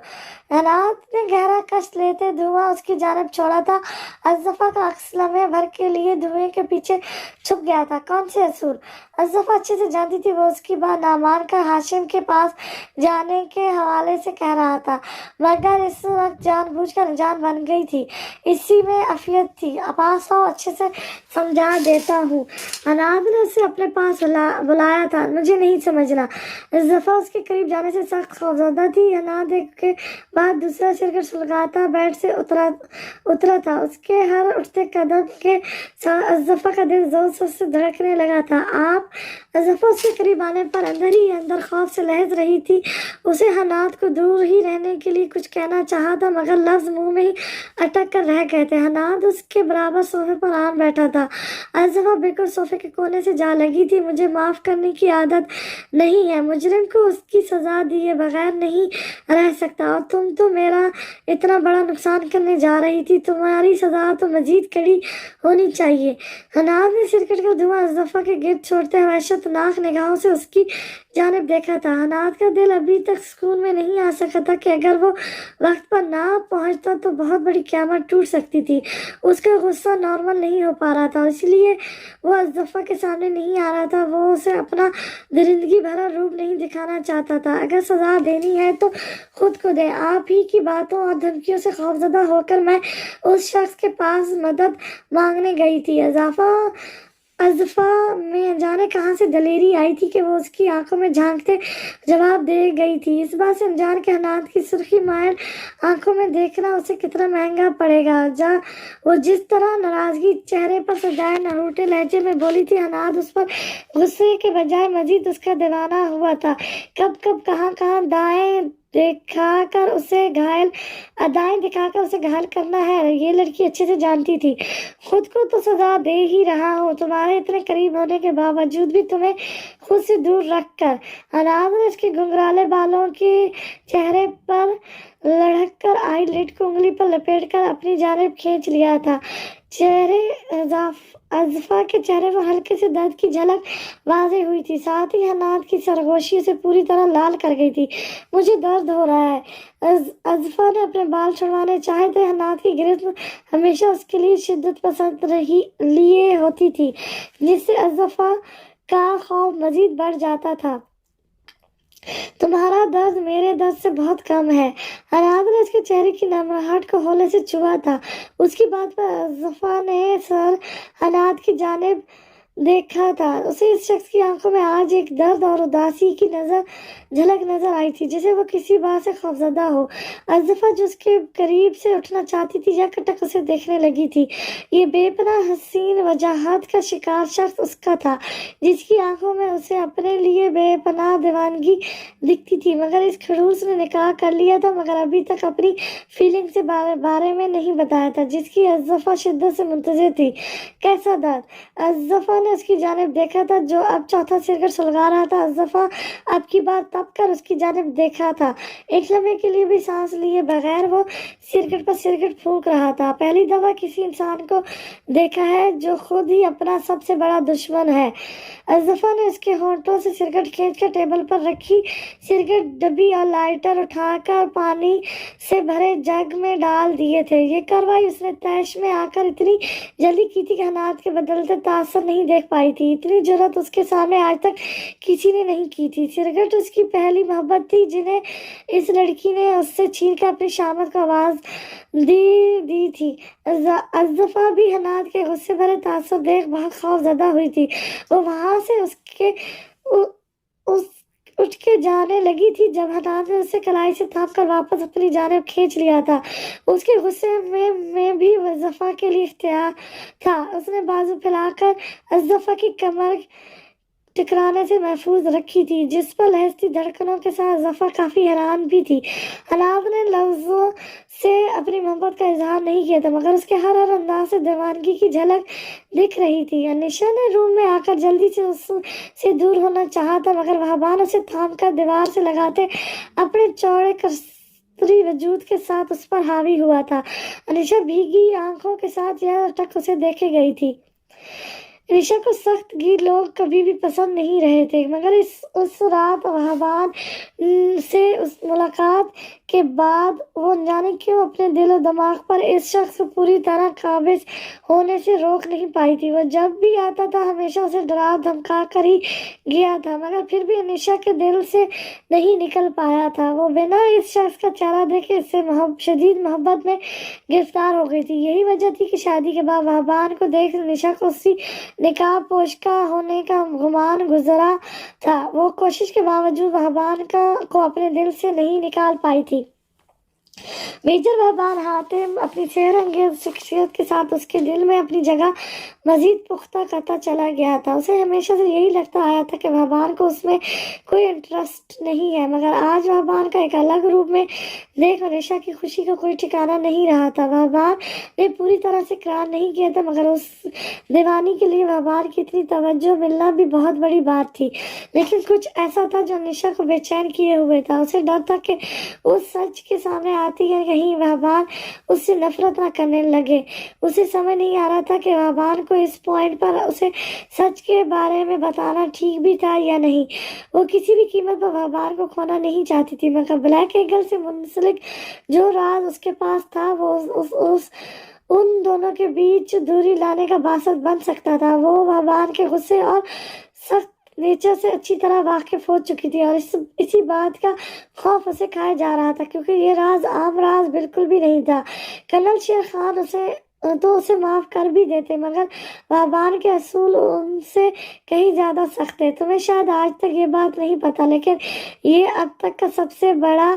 हनाद ने गहरा कष्ट लेते धुआं उसकी जानब छोड़ा था। अज़फ़ा का अक्स लम्हे भर के लिए धुएं के पीछे छुप गया था। कौन से असूल? अज़फ़ा अच्छे से जानती थी वो उसकी बात ना मानकर हाशिम के पास जाने के हवाले से कह रहा था, मगर इस वक्त जानबूझकर अनजान बन गई थी। इसी में अफियत थी। पास आओ, अच्छे से समझा देता हूँ। अनाद ने उसे अपने पास बुलाया था। मुझे नहीं समझना। अज़फ़ा उसके करीब जाने से सख्त खौफज़दा थी। अनाद एक के बाद दूसरा सिर सुलगाता बेड से उतरा था। उसके हर उठते कदम के साथ अज़फ़ा का दिल जोर जोर से धड़कने लगा था। आप? अज़फ़ा उसके करीब आने पर अंदर ही अंदर खौफ से लहज रही थी। उसे हनाद को दूर ही रहने के लिए कुछ कहना चाहा था, मगर लफ्ज़ मुंह में ही अटक कर रह गए थे। हनाद उसके बराबर सोफे पर आन बैठा था। अज़फ़ा बिल्कुल सोफे के कोने से जा लगी थी। मुझे माफ़ करने की आदत नहीं है। मुजरिम को उसकी सज़ा दिए बगैर नहीं रह सकता, और तुम तो मेरा इतना बड़ा नुकसान करने जा रही थी। तुम्हारी सज़ा तो मजीद कड़ी होनी चाहिए। हनाद ने सिर कट कर धुआं अज़फ़ा के गिर्द छोड़ते हुए वहशतनाक निगाहों से उसकी जानिब देखा था। हनाद का दिल अभी तक सुकून में नहीं आ सका था कि अगर वो वक्त पर ना पहुंचता तो बहुत बड़ी क़यामत टूट सकती थी। उसका गुस्सा नॉर्मल नहीं हो पा रहा था, इसलिए वो अज़फ़ा के सामने नहीं आ रहा था। वो उसे अपना दरिंदगी भरा रूप नहीं दिखाना चाहता था। अगर सज़ा देनी है तो खुद को दे। आप ही की बातों और धमकियों से खौफज़दा होकर मैं उस शख्स के पास मदद मांगने गई थी। अज़फ़ा में जाने कहाँ से दलेरी आई थी कि वो उसकी आंखों में झांकते जवाब दे गई थी। इस बात से अनजान के हनाद की सुर्खी मायल आंखों में देखना उसे कितना महंगा पड़ेगा। वो जिस तरह नाराजगी चेहरे पर सजाए नरूटे लहजे में बोली थी, हनाद उस पर गुस्से के बजाय मजीद उसका दीवाना हुआ था। कब कहाँ दाएं दिखाकर उसे घायल करना है, ये लड़की अच्छे से जानती थी। खुद को तो सजा दे ही रहा हूँ, तुम्हारे इतने करीब होने के बावजूद भी तुम्हें खुद से दूर रखकर। हनाद ने उसके घुंघराले बालों के चेहरे पर लढ़ककर आईलिड को उंगली पर लपेटकर अपनी जानिब खींच लिया था। अज़फ़ा के चेहरे पर हल्के से दर्द की झलक वाज़ेह हुई थी, साथ ही हनाद की सरगोशी से पूरी तरह लाल कर गई थी। मुझे दर्द हो रहा है। अज़फ़ा ने अपने बाल छुड़वाने चाहे थे। हनाद की गिरफ्त हमेशा उसके लिए शिद्दत पसंद लिए होती थी, जिससे अज़फ़ा का खौफ मजीद बढ़ जाता था। तुम्हारा दर्द मेरे दर्द से बहुत कम है। हनाद ने उसके चेहरे की नमराहट को होले से छुआ था। उसकी बात पर अज़फ़ा ने सर हनाद की जानिब देखा था। उसे इस शख्स की आंखों में आज एक दर्द और उदासी की झलक नजर आई थी, जैसे वो किसी बात से खौफजदा हो। अज़फ़ा जो उसके करीब से उठना चाहती थी, यकटक उसे देखने लगी थी। ये बेपनाह हसीन वजाहत का शिकार शख्स उसका था, जिसकी आंखों में उसे अपने लिए बेपनाह दीवानगी दिखती थी। मगर इस खड़ूस ने निकाह कर लिया था, मगर अभी तक अपनी फीलिंग से बारे में नहीं बताया था, जिसकी अज़फ़ा शिद्दत से मुंतज़िर थी। कैसा दर्द! अज़फ़ा ने उसकी जानिब देखा था, जो अब चौथा सिरकट सुलगा रहा था। अज़फ़ा अब की बात तब कर उसकी जानिब देखा था। एक लम्हे के लिए भी सांस लिए बगैर वो सिरकट पर सिरकट फूंक रहा था। पहली दफा किसी इंसान को देखा है जो खुद ही अपना सबसे बड़ा दुश्मन है। अज़फ़ा ने उसके होंठों से सिरकट खींचकर टेबल पर रखी सिरकट डब्बी और लाइटर उठाकर पानी से भरे जग में डाल दिए थे। ये कार्रवाई उसने तैश में आकर इतनी जल्दी की थी कि हालात के बदलते तासर नहीं देख पाई थी। इतनी जुर्रत उसके सामने आज तक किसी ने नहीं की थी। सिरकट उसकी पहली मोहब्बत थी, जिन्हें इस लड़की ने उससे छीनकर अपनी शामत को आवाज दी थी। अज़फ़ा भी हालात के गुस्से भरे तासर देख बहुत खौफजदा हुई थी। वो वहां से उस उठ के जाने लगी थी, जब हनान ने उसे कलाई से थाम कर वापस अपनी जानिब खींच लिया था। उसके गुस्से में भी अज़फ़ा के लिए इख्तियार था। उसने बाजू फैलाकर अज़फ़ा की कमर टकराने से महफूज रखी थी, जिस पर लहस्ती धड़कनों के साथ अज़फ़ा काफी हैरान भी थी। हनान ने लफ्जों से अपनी मोहब्बत का इजहार नहीं किया था, मगर उसके हर अंदाज से दीवानगी की झलक दिख रही थी। अनीशा ने रूम में आकर जल्दी से उससे दूर होना चाहा था, मगर वहबान उसे थामकर दीवार से लगाते अपने चौड़े कस्तूरी वजूद के साथ उस पर हावी हुआ था। अनीशा भीगी आंखों के साथ यह तक उसे देखे गई थी। ऋषा को सख्त गीत लोग कभी भी पसंद नहीं रहे थे, मगर उस रात वहबान से उस मुलाकात के बाद वो जाने क्यों अपने दिल और दिमाग पर इस शख्स को पूरी तरह काबिज होने से रोक नहीं पाई थी। वो जब भी आता था हमेशा उसे डरा धमका कर ही गया था, मगर फिर भी अनीशा के दिल से नहीं निकल पाया था। वो बिना इस शख्स का चेहरा देखे इससे शदीद मोहब्बत में गिरफ्तार हो गई थी। यही वजह थी कि शादी के बाद वहबान को देख अनीशा को उसी निकाह पोशका होने का गुमान गुजरा था। वो कोशिश के बावजूद वहबान को अपने दिल से नहीं निकाल पाई थी। मेजर वहबान हातिम अपनी सेहर अंगेज शख्सियत के साथ उसके दिल में अपनी जगह मजीद पुख्ता करता चला गया था। उसे हमेशा से यही लगता आया था कि वहबान को उसमें कोई इंटरेस्ट नहीं है, मगर आज वहबान का एक अलग रूप में देख अनीशा की खुशी का कोई ठिकाना नहीं रहा था। वहबान ने पूरी तरह से इकरार नहीं किया था, मगर उस दीवानी के लिए वहबान की इतनी तवज्जो मिलना भी बहुत बड़ी बात थी। लेकिन कुछ ऐसा था जो अनीशा को बेचैन किए हुए था। उसे डर था कि उस सच के सामने आती है कहीं वहबान उससे नफरत न करने लगे। उसे समझ नहीं आ रहा था कि वहबान को इस पॉइंट पर उसे सच के बारे में बताना ठीक भी था या नहीं। वो किसी भी कीमत पर वहबान को खोना नहीं चाहती थी, मगर ब्लैक ईगल से मुंसलिक जो राज उसके पास था वो उस उन दोनों के बीच दूरी लाने का बासत बन सकता था। वो वहबान के गुस्से और सख्त नेचर से अच्छी तरह वाकिफ हो चुकी थी, और इसी बात का खौफ उसे खाया जा रहा था, क्योंकि ये राज आम राज बिल्कुल भी नहीं था। कर्नल शेर खान उसे माफ कर भी देते, मगर वहबान के असूल उनसे कहीं ज्यादा सख्त थे। तुम्हें शायद आज तक ये बात नहीं पता, लेकिन ये अब तक का सबसे बड़ा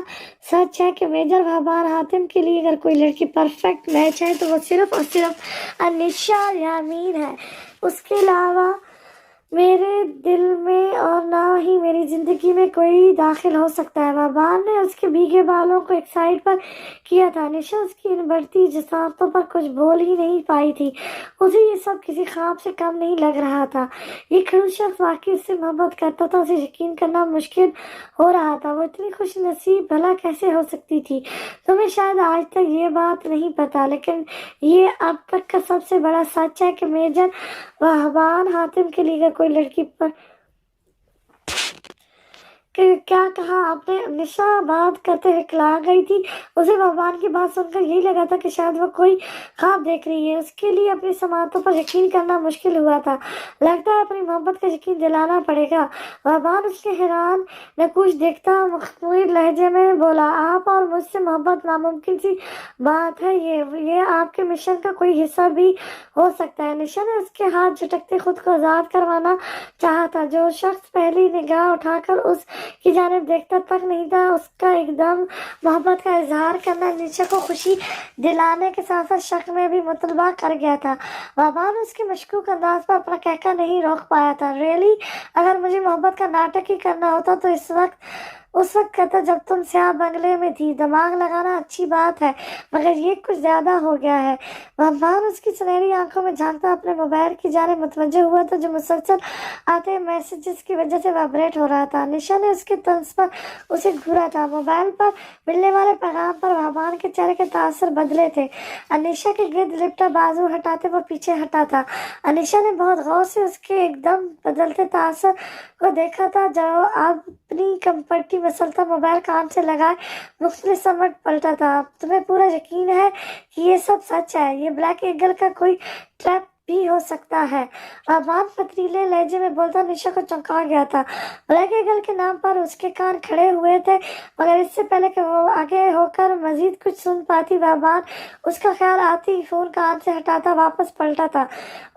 सच है कि मेजर वहबान हातिम के लिए अगर कोई लड़की परफेक्ट मैच है तो वो सिर्फ और सिर्फ अनीशा यामीन है। उसके अलावा मेरे दिल में और ना ही मेरी जिंदगी में कोई दाखिल हो सकता है। वहबान ने उसके भीगे बालों को एक साइड पर किया था। अनीशा उसकी इन बढ़ती जसारतों पर कुछ बोल ही नहीं पाई थी। उसे ये सब किसी ख्वाब से कम नहीं लग रहा था। ये खड़ूस शख्स वाकई उससे मोहब्बत करता था। उसे यकीन करना मुश्किल हो रहा था। वो इतनी खुश नसीब भला कैसे हो सकती थी। तुम्हें शायद आज तक ये बात नहीं पता, लेकिन ये अब तक का सबसे बड़ा सच है कि मेजर वहबान हातिम के लिए कोई लड़की पर کیا کہا آپ نے؟ نشا بات کرتے ہوئے کلا گئی تھی۔ اسے بہبان کی بات سن کر یہی لگا تھا کہ شاید وہ کوئی خواب دیکھ رہی ہے۔ اس کے لیے اپنی سماعتوں پر یقین کرنا مشکل ہوا تھا۔ لگتا ہے اپنی محبت کا یقین دلانا پڑے گا۔ بہبان اس کے حیران نقوش دیکھتا مخمور لہجے میں بولا، آپ اور مجھ سے محبت ناممکن سی بات ہے، یہ آپ کے مشن کا کوئی حصہ بھی ہو سکتا ہے۔ نشا نے اس کے ہاتھ جھٹکتے خود کو آزاد کروانا چاہا تھا۔ جو شخص پہلی نگاہ اٹھا کر اس کی جانب دیکھتا تک نہیں تھا، اس کا ایک دم محبت کا اظہار کرنا نشا کو خوشی دلانے کے ساتھ ساتھ شک میں بھی مطلبہ کر گیا تھا۔ بہبان اس کے مشکوک انداز پر اپنا کہکہ نہیں روک پایا تھا۔ ریئلی، اگر مجھے محبت کا ناٹک ہی کرنا ہوتا تو اس وقت کہتا جب تم سیاہ بنگلے میں تھی۔ دماغ لگانا اچھی بات ہے، مگر یہ کچھ زیادہ ہو گیا ہے۔ بہبان اس کی سنہری آنکھوں میں جھانکتا اپنے موبائل کی جانب متوجہ ہوا تھا جو مسلسل آتے میسیجز کی وجہ سے وائبریٹ ہو رہا تھا۔ نشا نے اس کے طنز پر اسے گھورا تھا۔ موبائل پر ملنے والے پیغام پر بہبان کے چہرے کے تاثر بدلے تھے۔ انیشا کے گرد لپٹا بازو ہٹاتے وہ پیچھے ہٹا تھا۔ انیشا نے بہت غور سے اس کے ایک دم بدلتے تاثر کو دیکھا تھا جو اپنی کمپٹی مسلطہ موبائل کان سے لگائے مختلف سمت پلٹا تھا۔ تمہیں پورا یقین ہے کہ یہ سب سچ ہے؟ یہ بلیک ایگل کا کوئی ٹریپ بھی ہو سکتا ہے؟ بہبان پتریلے لہجے میں بولتا نشا کو چونکا گیا تھا۔ بلیک ایگل کے نام پر اس کے کان کھڑے ہوئے تھے، مگر اس سے پہلے کہ وہ آگے ہو کر مزید کچھ سن پاتی بہبان اس کا خیال آتی ہی فون کان سے ہٹاتا واپس پلٹا تھا۔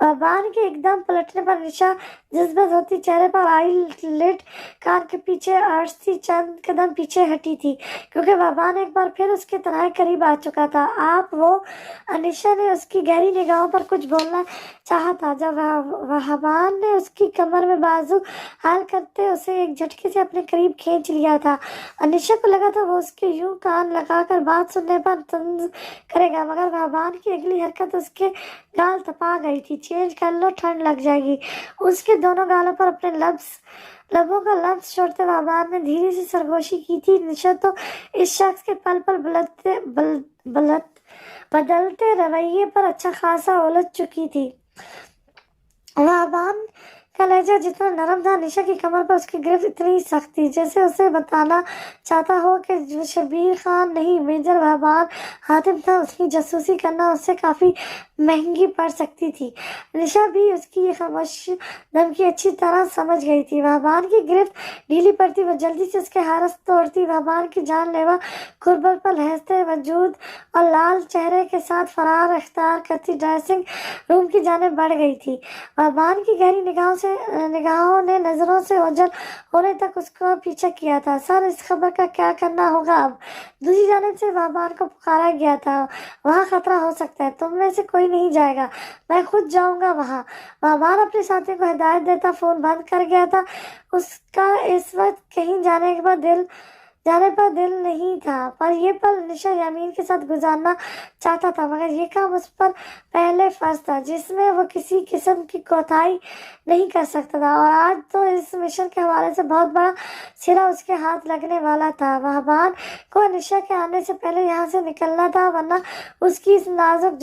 بہبان کے ایک دم پلٹنے پر نشا جذبت ہوتی چہرے پر آئی لڈ کان کے پیچھے ارشتی چند قدم پیچھے ہٹی تھی، کیونکہ بہبان ایک بار پھر اس کے تنہائی قریب آ چکا تھا۔ آپ وہ انیشا نے اس کی گہری نگاہوں پر کچھ بولنا چاہا تھا جب بہبان نے اس کی کمر میں بازو حل کرتے اسے ایک جھٹکے سے اپنے قریب کھینچ لیا تھا۔ انیشا کو لگا تھا وہ اس کے یوں کان لگا کر بات سننے پر طنز کرے گا، مگر بہبان کی اگلی حرکت اس کے گال تپا گئی تھی۔ چینج کر لو، ٹھنڈ لگ جائے گی۔ اس کے دونوں گالوں پر اپنے لبوں کا لمس چھوڑتے بہبان نے دھیرے سے سرگوشی کی تھی۔ نشا تو اس شخص کے پل پل بدلتے رویے پر اچھا خاصا الجھ چکی تھی۔ بہبان کا لہجہ جتنا نرم تھا، نشا کی کمر پر اس کی گرفت اتنی سخت تھی جیسے اسے بتانا چاہتا ہو کہ جو شبیر خان نہیں، میجر بہبان حاتم تھا، اس کی جاسوسی کرنا اس سے کافی مہنگی پڑ سکتی تھی۔ نشا بھی اس کی یہ خاموش دھمکی اچھی طرح سمجھ گئی تھی۔ بہبان کی گرفت ڈھیلی پڑتی وہ جلدی سے اس کے حرس توڑتی، بہبان کی جان لیوا قربت پر لہستے وجود اور لال چہرے کے ساتھ فرار اختیار کرتی ڈریسنگ روم کی جانب بڑھ گئی تھی۔ بہبان کی گہری نگاہوں نے نظروں سے اوجھل ہونے تک اس کو پیچھا کیا تھا۔ سر، اس خبر کا کیا کرنا ہوگا اب؟ دوسری جانب سے بہبان کو پکارا گیا تھا۔ وہاں خطرہ ہو سکتا ہے، تم میں سے کوئی نہیں جائے گا، میں خود جاؤں گا وہاں۔ بہبان اپنے ساتھی کو ہدایت دیتا فون بند کر گیا تھا۔ اس کا اس وقت کہیں جانے پر دل نہیں تھا، پر یہ پل نشا یامین کے ساتھ گزارنا چاہتا تھا، مگر یہ کام اس پر پہلے فرض تھا جس میں وہ کسی قسم کی کوتاہی نہیں کر سکتا تھا، اور آج تو اس مشن کے حوالے سے بہت بڑا سرا اس کے ہاتھ لگنے والا تھا۔ بہبان کو نشا کے آنے سے پہلے یہاں سے نکلنا تھا، ورنہ اس کی اس نازک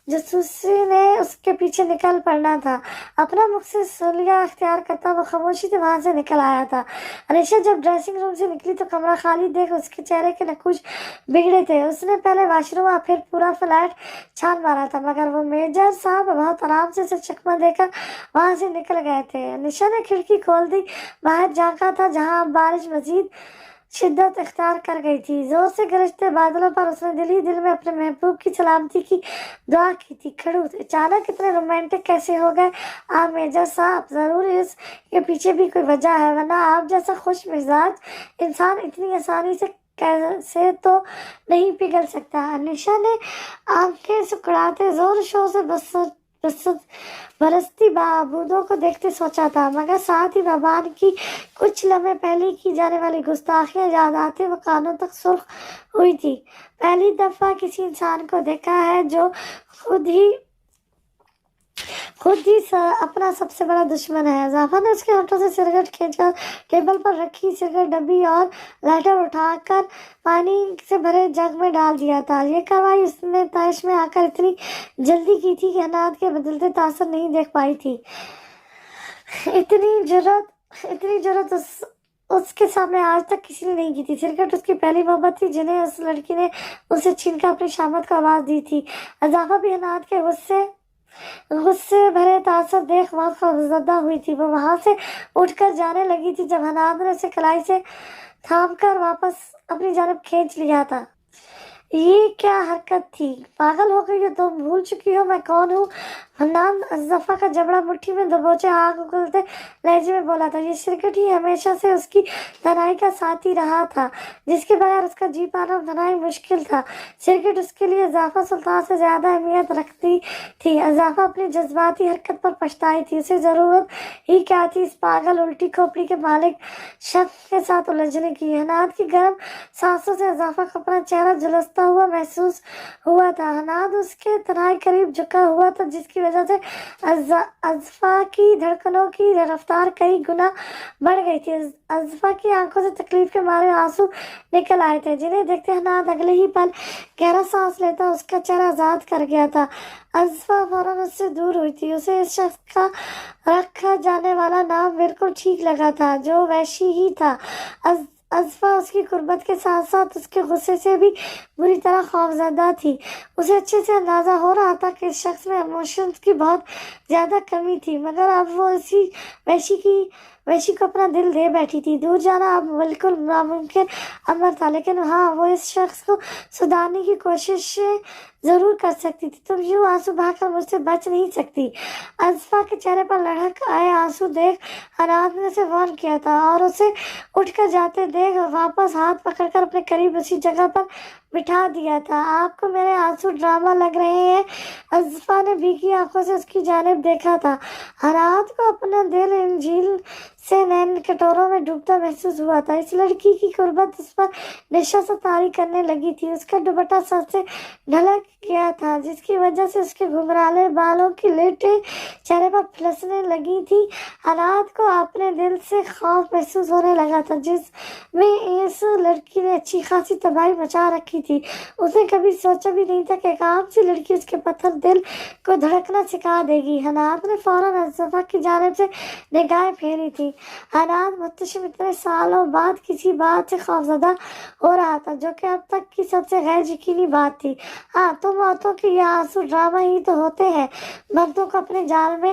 جاسوسی نے اس کے پیچھے نکل پڑنا تھا۔ اپنا مقصد صلح اختیار کرتا وہ خاموشی سے وہاں سے نکل آیا تھا۔ انیشا جب ڈریسنگ روم سے نکلی تو کمرہ خالی دیکھ اس کے چہرے کے نقوش بگڑے تھے۔ اس نے پہلے واش روم اور پھر پورا فلیٹ چھان مارا تھا، مگر وہ میجر صاحب بہت آرام سے اسے چکمہ دے کر وہاں سے نکل گئے تھے۔ انیشا نے کھڑکی کھول دی، باہر جھانکا تھا جہاں اب بارش مزید شدت اختیار کر گئی تھی۔ زور سے گرجتے بادلوں پر اس نے دل ہی دل میں اپنے محبوب کی سلامتی کی دعا کی تھی۔ کھڑوت اچانک اتنے رومانٹک کیسے ہو گئے آپ میجر صاحب؟ ضرور اس کے پیچھے بھی کوئی وجہ ہے، ورنہ آپ جیسا خوش مزاج انسان اتنی آسانی سے کیسے تو نہیں پگھل سکتا۔ انیشا نے آنکھیں سکڑاتے زور شور سے برستی بادوں کو دیکھتے سوچا تھا، مگر ساتھ ہی بہبان کی کچھ لمحے پہلے کی جانے والی گستاخیاں یاد آتے وہ کانوں تک سرخ ہوئی تھی۔ پہلی دفعہ کسی انسان کو دیکھا ہے جو خود ہی اپنا سب سے بڑا دشمن ہے۔ اضافہ نے اس کے ہونٹوں سے سگریٹ کھینچ کر ٹیبل پر رکھی سگریٹ ڈبی اور لائٹر اٹھا کر پانی سے بھرے جگ میں ڈال دیا تھا۔ یہ کارروائی اس نے طیش میں آ کر اتنی جلدی کی تھی کہ حالات کے بدلتے تاثر نہیں دیکھ پائی تھی۔ اتنی جرأت اس کے سامنے آج تک کسی نے نہیں کی تھی۔ سرکٹ اس کی پہلی محبت تھی جنہیں اس لڑکی نے اسے چھین کر اپنی شامت کو آواز دی تھی۔ اضافہ بھی حناد کے غصے بھرے تاثر دیکھ بہت خوفزدہ ہوئی تھی۔ وہ وہاں سے اٹھ کر جانے لگی تھی جب حناد نے اسے کلائی سے تھام کر واپس اپنی جانب کھینچ لیا تھا۔ یہ کیا حرکت تھی؟ پاگل ہو گئی ہو تم؟ بھول چکی ہو میں کون ہوں؟ حناد اضافہ کا جبڑا مٹھی میں دبوچے آگ اگلتے لہجے میں بولا تھا۔ یہ سرکٹ ہی ہمیشہ سے اس کی تنہائی کا ساتھی رہا تھا، جس کے بغیر اس کا جی پانا اور تنہائی مشکل تھا۔ سرکٹ اس کے لیے اضافہ سلطان سے زیادہ اہمیت رکھتی تھی۔ اضافہ اپنی جذباتی حرکت پر پچھتائی تھی۔ اسے ضرورت ہی کیا تھی اس پاگل الٹی کھوپڑی کے مالک شخص کے ساتھ الجھنے کی؟ حناد کی گرم سانسوں سے اضافہ کو اپنا چہرہ جھلستا ہوا محسوس ہوا تھا۔ حناد اس کے تنہائی قریب جھکا ہوا تھا، جس کی وجہ سے اضافہ کی دھڑکنوں کی رفتار کئی گنا بڑھ گئی تھی۔ اضافہ کی آنکھوں سے تکلیف کے مارے آنسو نکل آئے تھے، جنہیں دیکھتے حناد اگلے ہی پل گہرا سانس لیتا اس کا چہرہ آزاد کر گیا تھا۔ اضافہ فوراً اس سے دور ہوئی تھی۔ اسے اس شخص کا رکھا جانے والا نام بالکل ٹھیک لگا تھا، جو وحشی ہی تھا۔ اضافہ اس کی قربت کے ساتھ ساتھ اس کے غصے سے بھی بری طرح خوفزدہ تھی۔ اسے اچھے سے اندازہ ہو رہا تھا کہ اس شخص میں ایموشنز کی بہت زیادہ کمی تھی، مگر اب وہ اسی وحشی کو اپنا دل دے بیٹھی تھی۔ دور جانا اب بالکل ناممکن امر تھا، لیکن ہاں وہ اس شخص کو سدھارنے کی کوششیں ضرور کر سکتی تھی۔ تم یوں آنسو بہا کر مجھ سے بچ نہیں سکتی۔ اضافہ کے چہرے پر لڑھک آئے آنسو دیکھ حناد نے اسے وارن کیا تھا اور اسے اٹھ کر جاتے دیکھ واپس ہاتھ پکڑ کر اپنے قریب اسی جگہ پر بٹھا دیا تھا۔ آپ کو میرے آنسو ڈرامہ لگ رہے ہیں؟ اضافہ نے بھیگی آنکھوں سے اس کی جانب دیکھا تھا۔ حناد کو اپنا دل ان جھیل سے نین کٹوروں میں ڈوبتا محسوس ہوا تھا۔ اس لڑکی کی قربت اس پر نشہ سے طاری کرنے لگی تھی۔ اس کا دوپٹہ سر سے ڈھلک گیا تھا، جس کی وجہ سے اس کے گھنگھرالے بالوں کی لٹیں چہرے پر پھسلنے لگی تھی۔ حناد کو اپنے دل سے خوف محسوس ہونے لگا تھا، جس میں اس لڑکی نے اچھی خاصی تباہی مچا رکھی تھی۔ اس نے کبھی سوچا بھی نہیں تھا کہ ایک عام سی لڑکی اس کے پتھر دل کو دھڑکنا سکھا دے گی۔ حناد نے فوراً اضافہ کی جانب سے نگاہیں پھیری تھی۔ حناد محتشم اتنے سالوں بعد کسی بات سے خوفزدہ ہو رہا تھا، جو کہ اب تک کی سب سے غیر یقینی بات تھی۔ ہاں، تم عورتوں کے یہ آنسو ڈرامہ ہی تو ہوتے ہیں، مردوں کو اپنے جال میں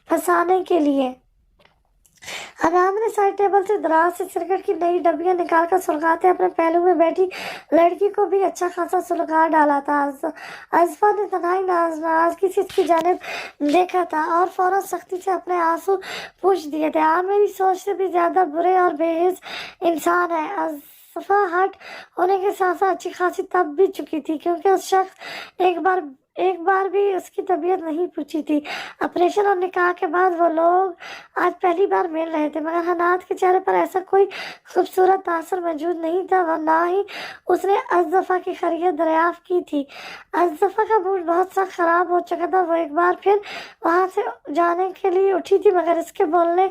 پھنسانے کے لیے۔ حناد نے سائڈ ٹیبل سے دراز سے سرکٹ کی نئی ڈبیاں نکال کر سلگاتے اپنے پہلو میں بیٹھی لڑکی کو بھی اچھا خاصا سلگا ڈالا تھا۔ اضافہ نے تنہائی ناراضگی سے اس کی جانب دیکھا تھا اور فوراً سختی سے اپنے آنسو پوچھ دیے تھے۔ آپ میری سوچ سے بھی زیادہ برے اور بے حس انسان ہیں۔ اضافہ ہٹ ہونے کے ساتھ ساتھ اچھی خاصی تب بھی چکی تھی، کیونکہ اس شخص نے ایک بار بھی اس کی طبیعت نہیں پوچھی تھی۔ آپریشن اور نکاح کے بعد وہ لوگ آج پہلی بار مل رہے تھے، مگر حناد کے چہرے پر ایسا کوئی خوبصورت تاثر موجود نہیں تھا، اور نہ ہی اس نے اضافہ کی خیریت دریافت کی تھی۔ اضافہ کا موڈ بہت سخت خراب ہو چکا تھا۔ وہ ایک بار پھر وہاں سے جانے کے لیے اٹھی تھی، مگر اس کے بولنے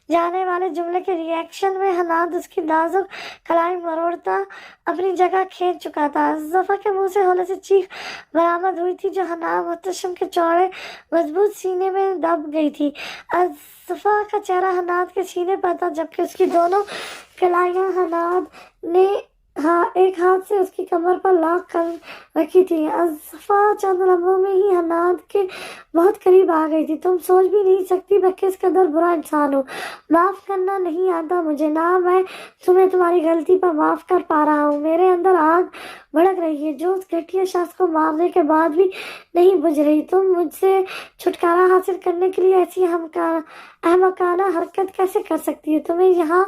جانے والے جملے کے ری ایکشن میں حناد اس کی نازک کلائی مروڑتا اپنی جگہ کھینچ چکا تھا۔ اضافہ کے منہ سے ہولے سے چیخ برآمد ہوئی تھی، جو حناد محتشم کے چوڑے مضبوط سینے میں دب گئی تھی۔ اضافہ کا چہرہ حناد کے سینے پر تھا، جبکہ اس کی دونوں کلائیاں حناد نے ایک ہاتھ سے اس کی کمر پر لاک کر رکھی تھی۔ اضافہ چند لمحوں میں ہی حناد کے بہت قریب آ گئی تھی۔ تم سوچ بھی نہیں سکتی میں کس قدر برا انسان ہوں۔ معاف کرنا نہیں آتا مجھے، نہ میں تمہیں تمہاری غلطی پر معاف کر پا رہا ہوں۔ میرے اندر آگ بھڑک رہی ہے، جو اس گھٹیا شخص کو مارنے کے بعد بھی نہیں بجھ رہی۔ تم مجھ سے چھٹکارا حاصل کرنے کے لیے ایسی احمقانہ حرکت کیسے کر سکتی ہے؟ تمہیں یہاں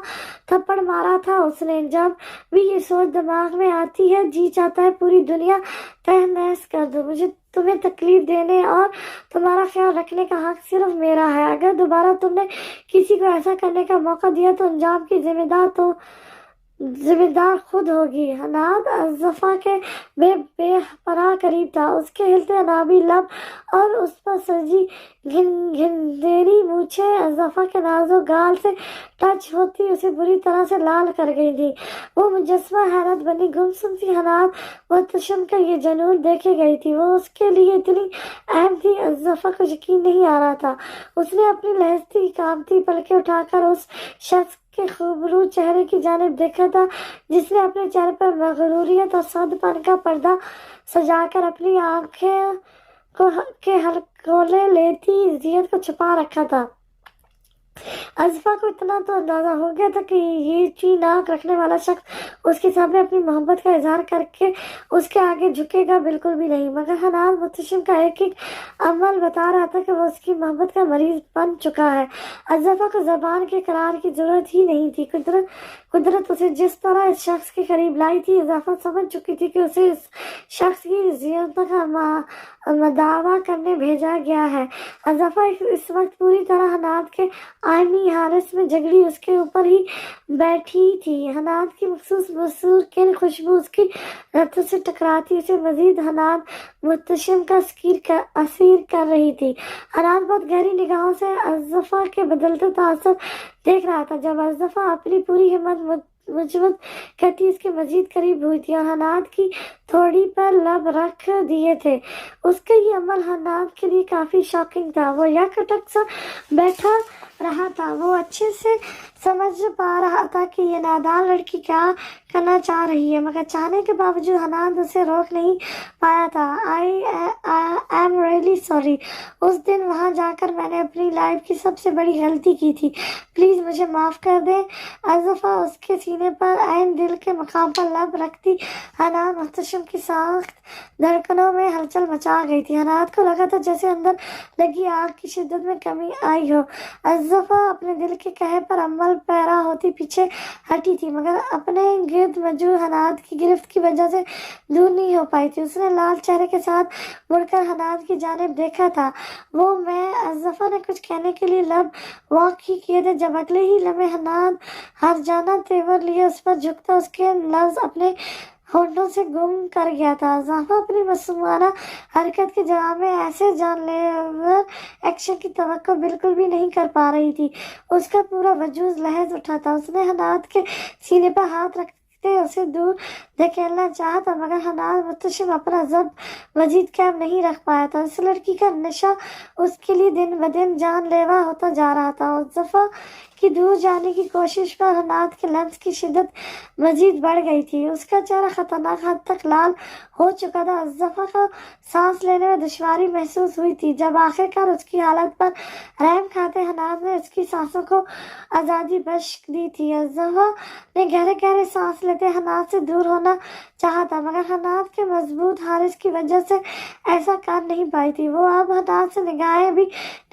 تھپڑ مارا تھا اس نے۔ جب بھی یہ سوچ دماغ میں آتی ہے، جی چاہتا ہے پوری دنیا تہس نہس کر دو۔ مجھے تمہیں تکلیف دینے اور تمہارا خیال رکھنے کا حق صرف میرا ہے۔ اگر دوبارہ تم نے کسی کو ایسا کرنے کا موقع دیا تو انجام کی ذمہ دار خود ہوگی۔ حناد اضافہ کے بے پناہ قریب تھا۔ اس کے ہلتے انابی لب اور اس پر سجی گھندیری مونچھیں اضافہ کے نازک گال سے ٹچ ہوتی اسے بری طرح سے لال کر گئی تھی۔ وہ مجسمہ حیرت بنی گمسم سی حناد محتشم کا یہ جنون دیکھے گئی تھی۔ وہ اس کے لیے اتنی اہم تھی، اضافہ کو یقین نہیں آ رہا تھا۔ اس نے اپنی لہستی کانپتی پلکیں اٹھا کر اس شخص के खूबरू चेहरे की जानिब देखा था, जिसने अपने चेहरे पर मगरूरियत और सदपन का पर्दा सजाकर अपनी आंखें के हलकोले लेती जियत को छुपा रखा था। अज़फ़ा को इतना तो अंदाज़ा हो गया था कि ये चीन आँख रखने वाला शख्स उसके सामने अपनी मोहब्बत का इजहार करके उसके आगे झुकेगा बिल्कुल भी नहीं, मगर हनान मुहतशिम का एक एक अमल बता रहा था कि वो उसकी मोहब्बत का मरीज बन चुका है। अज़फ़ा को ज़बान के करार की ज़रूरत ही नहीं थी। कुदरत उसे जिस तरह इस शख्स के करीब लाई थी, अज़फ़ा समझ चुकी थी कि उसे इस शख्स की ज़ियत का दावा करने भेजा गया है। अज़फ़ा इस वक्त पूरी तरह हनान के आईनी हारस में झगड़ी उसके ऊपर ही बैठी थी। हनान की मखसूस मसूर के खुशबू उसकी रतों से टकराती उसे मजीद हनान मुहतशिम का असीर कर रही थी। हनान बहुत गहरी निगाहों से अज़फ़ा के बदलते तासर देख रहा था। जब अज़फ़ा अपनी पूरी हिम्मत मुजमत करती उसके मजीद करीब हुई थी और हनान की थोड़ी पर लब रख दिए थे। उसका ये अमल हनान के लिए काफ़ी शॉकिंग था। वो यकटक सा बैठा रहा था। वो अच्छे से समझ पा रहा था कि ये नादान लड़की क्या करना चाह रही है, मगर चाहने के बावजूद हनान उसे रोक नहीं पाया था। I am really sorry. उस दिन वहाँ जाकर मैंने अपनी लाइफ की सबसे बड़ी गलती की थी। प्लीज़ मुझे माफ़ कर दे। अज़फ़ा उसके सीने पर ऐन दिल के मकाम पर लब रखती हनान मुहतशिम की सख्त धड़कनों में हलचल मचा गई थी। हनान को लगा था जैसे अंदर लगी आग की शिद्दत में कमी आई हो। अज़फ़ा अपने दिल के कहे पर अमल पैरा होती पीछे हटी थी, मगर अपने गिर्द मौजूद हनान की गिरफ्त की वजह से दूर नहीं हो पाई थी। उसने लाल चेहरे के साथ मुड़कर हनान की जानिब देखा था। वो मैं अज़फ़ा ने कुछ कहने के लिए लब वॉक ही किए थे, जब अगले ही लम्हे हनान हर जाना तेवर लिए उस पर झुकता उसके लफ्ज़ अपने होठों से गुम कर गया था। अज़फ़ा अपनी मासूमाना हरकत के जवाब में ऐसे जानलेवा एक्शन की तवक्को बिल्कुल भी नहीं कर पा रही थी। उसका पूरा वजूद लहज उठा था। उसने हनान के सीने पर हाथ रखते उसे दूर धकेलना चाहा था, मगर हनान मुहतशिम अपना ज़ब्त मजीद कायम नहीं रख पाया था। इस लड़की का नशा उसके लिए दिन ब दिन जानलेवा होता जा रहा था। अज़फ़ा की दूर जाने की कोशिश पर हनान के लम्स की शिद्दत मजीद बढ़ गई थी। उसका चेहरा खतरनाक हद तक लाल हो चुका था। अज़फ़ा को सांस लेने में दुश्वारी महसूस हुई थी। जब आखिरकार उसकी हालत पर रहम खाते हनान ने उसकी सांसों को आज़ादी बख्श दी थी। अज़फ़ा ने गहरे गहरे सांस लेते हनान से दूर होना चाहा था, मगर हनान के मजबूत हारिस की वजह से ऐसा कर नहीं पाई थी। वो अब हनान से निगाहें भी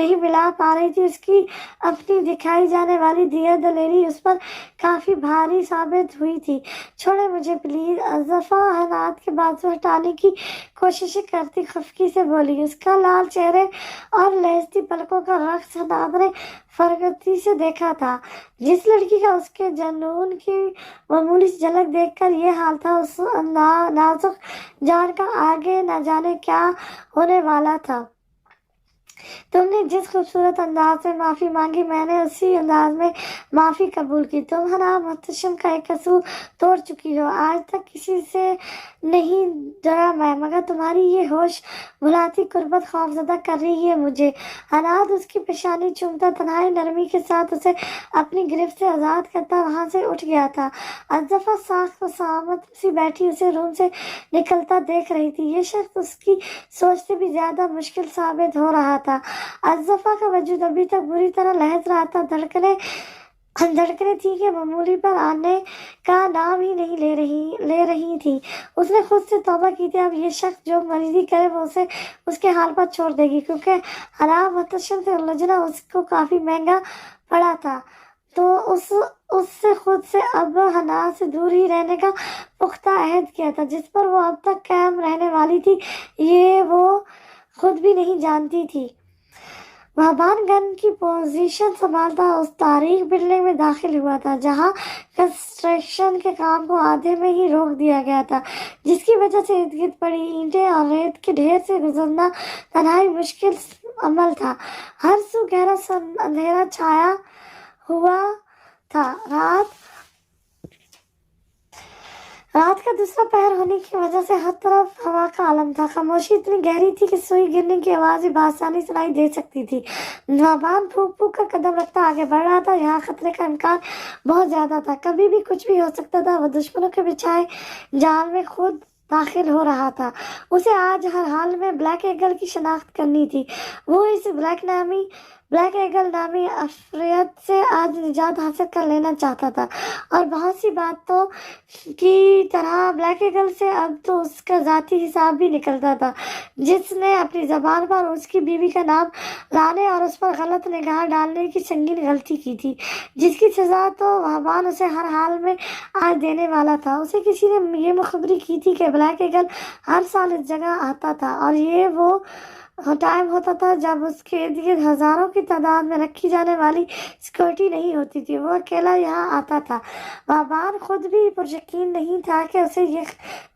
नहीं मिला पा रही थी। उसकी अपनी दिखाई जाने वाली दिया दलेरी उस पर काफ़ी भारी साबित हुई थी। छोड़े मुझे प्लीज़। अज़फ़ा हनान के बाजू हटाने की कोशिश करती खफकी से बोली। उसका लाल चेहरे और लहजती पलकों का रक्स हनान ने फरगती से देखा था। जिस लड़की का उसके जनून की मामूली झलक देखकर ये हाल था, उस नाजुक जान का आगे न जाने क्या होने वाला था। तुमने जिस खूबसूरत अंदाज में माफ़ी मांगी, मैंने उसी अंदाज में माफ़ी कबूल की। तुम हनान मुहतशिम का एक कसूर तोड़ चुकी हो। आज तक किसी से नहीं डरा मैं, मगर तुम्हारी ये होश भुलाती कुर्बत खौफजदा कर रही है मुझे। हनान उसकी पेशानी चूमता तन्हाई नरमी के साथ उसे अपनी गिरफ्त से आज़ाद करता वहाँ से उठ गया था। अज़फ़ा साख्त व सामत सी बैठी उसे रूम से निकलता देख रही थी। ये शख्स उसकी सोच से भी ज़्यादा मुश्किल साबित हो रहा था। अज़फ़ा का वजूद अभी तक बुरी तरह लहज रहा था। धड़कने थी कि मामूली पर आने का नाम ही नहीं ले रही थी। उसने खुद से तौबा की थी, अब ये शख्स जो मर्जी करे वो उसे उसके हाल पर छोड़ देगी, क्योंकि हराम मुहतशिम से उलझना उसको काफ़ी महंगा पड़ा था। तो उससे खुद से अब हनान से दूर ही रहने का पुख्ता अहद किया था, जिस पर वो अब तक कायम रहने वाली थी, ये वो खुद भी नहीं जानती थी। वहबान गन की पोजीशन संभालता उस तारीख बिल्डिंग में दाखिल हुआ था, जहां कंस्ट्रक्शन के काम को आधे में ही रोक दिया गया था, जिसकी वजह से इर्द गिर्द पड़ी ईंटें और रेत के ढेर से गुजरना तन्हाई मुश्किल अमल था। हर सू गहरा अंधेरा छाया हुआ था। रात का दूसरा पहर होने की वजह से हर तरफ हवा का आलम था। खामोशी इतनी गहरी थी कि सुई गिरने की आवाज भी बासानी सुनाई दे सकती थी। नौबान फूक फूक कर कदम रखता आगे बढ़ रहा था। यहाँ खतरे का इम्कान बहुत ज्यादा था, कभी भी कुछ भी हो सकता था। वो दुश्मनों के बिछाए जाल में खुद दाखिल हो रहा था। उसे आज हर हाल में ब्लैक ईगल की शनाख्त करनी थी। वो इस ब्लैक ईगल नामी अफरियत से आज निजात हासिल कर लेना चाहता था। और बहुत सी बातों की तरह ब्लैक ईगल से अब तो उसका ज़ाती हिसाब भी निकलता था। जिसने अपनी ज़बान पर उसकी बीवी का नाम लाने और उस पर गलत निगाह डालने की संगीन गलती की थी, जिसकी सज़ा तो वहबान उसे हर हाल में आज देने वाला था। उसे किसी ने ये मुखबरी की थी कि ब्लैक ईगल हर साल इस जगह आता था और ये वो टाइम होता था जब उसके इर्द गिर्द हजारों की तादाद में रखी जाने वाली सिक्योरिटी नहीं होती थी। वो अकेला यहाँ आता था। वहबान खुद भी पुरयकीन नहीं था कि उसे ये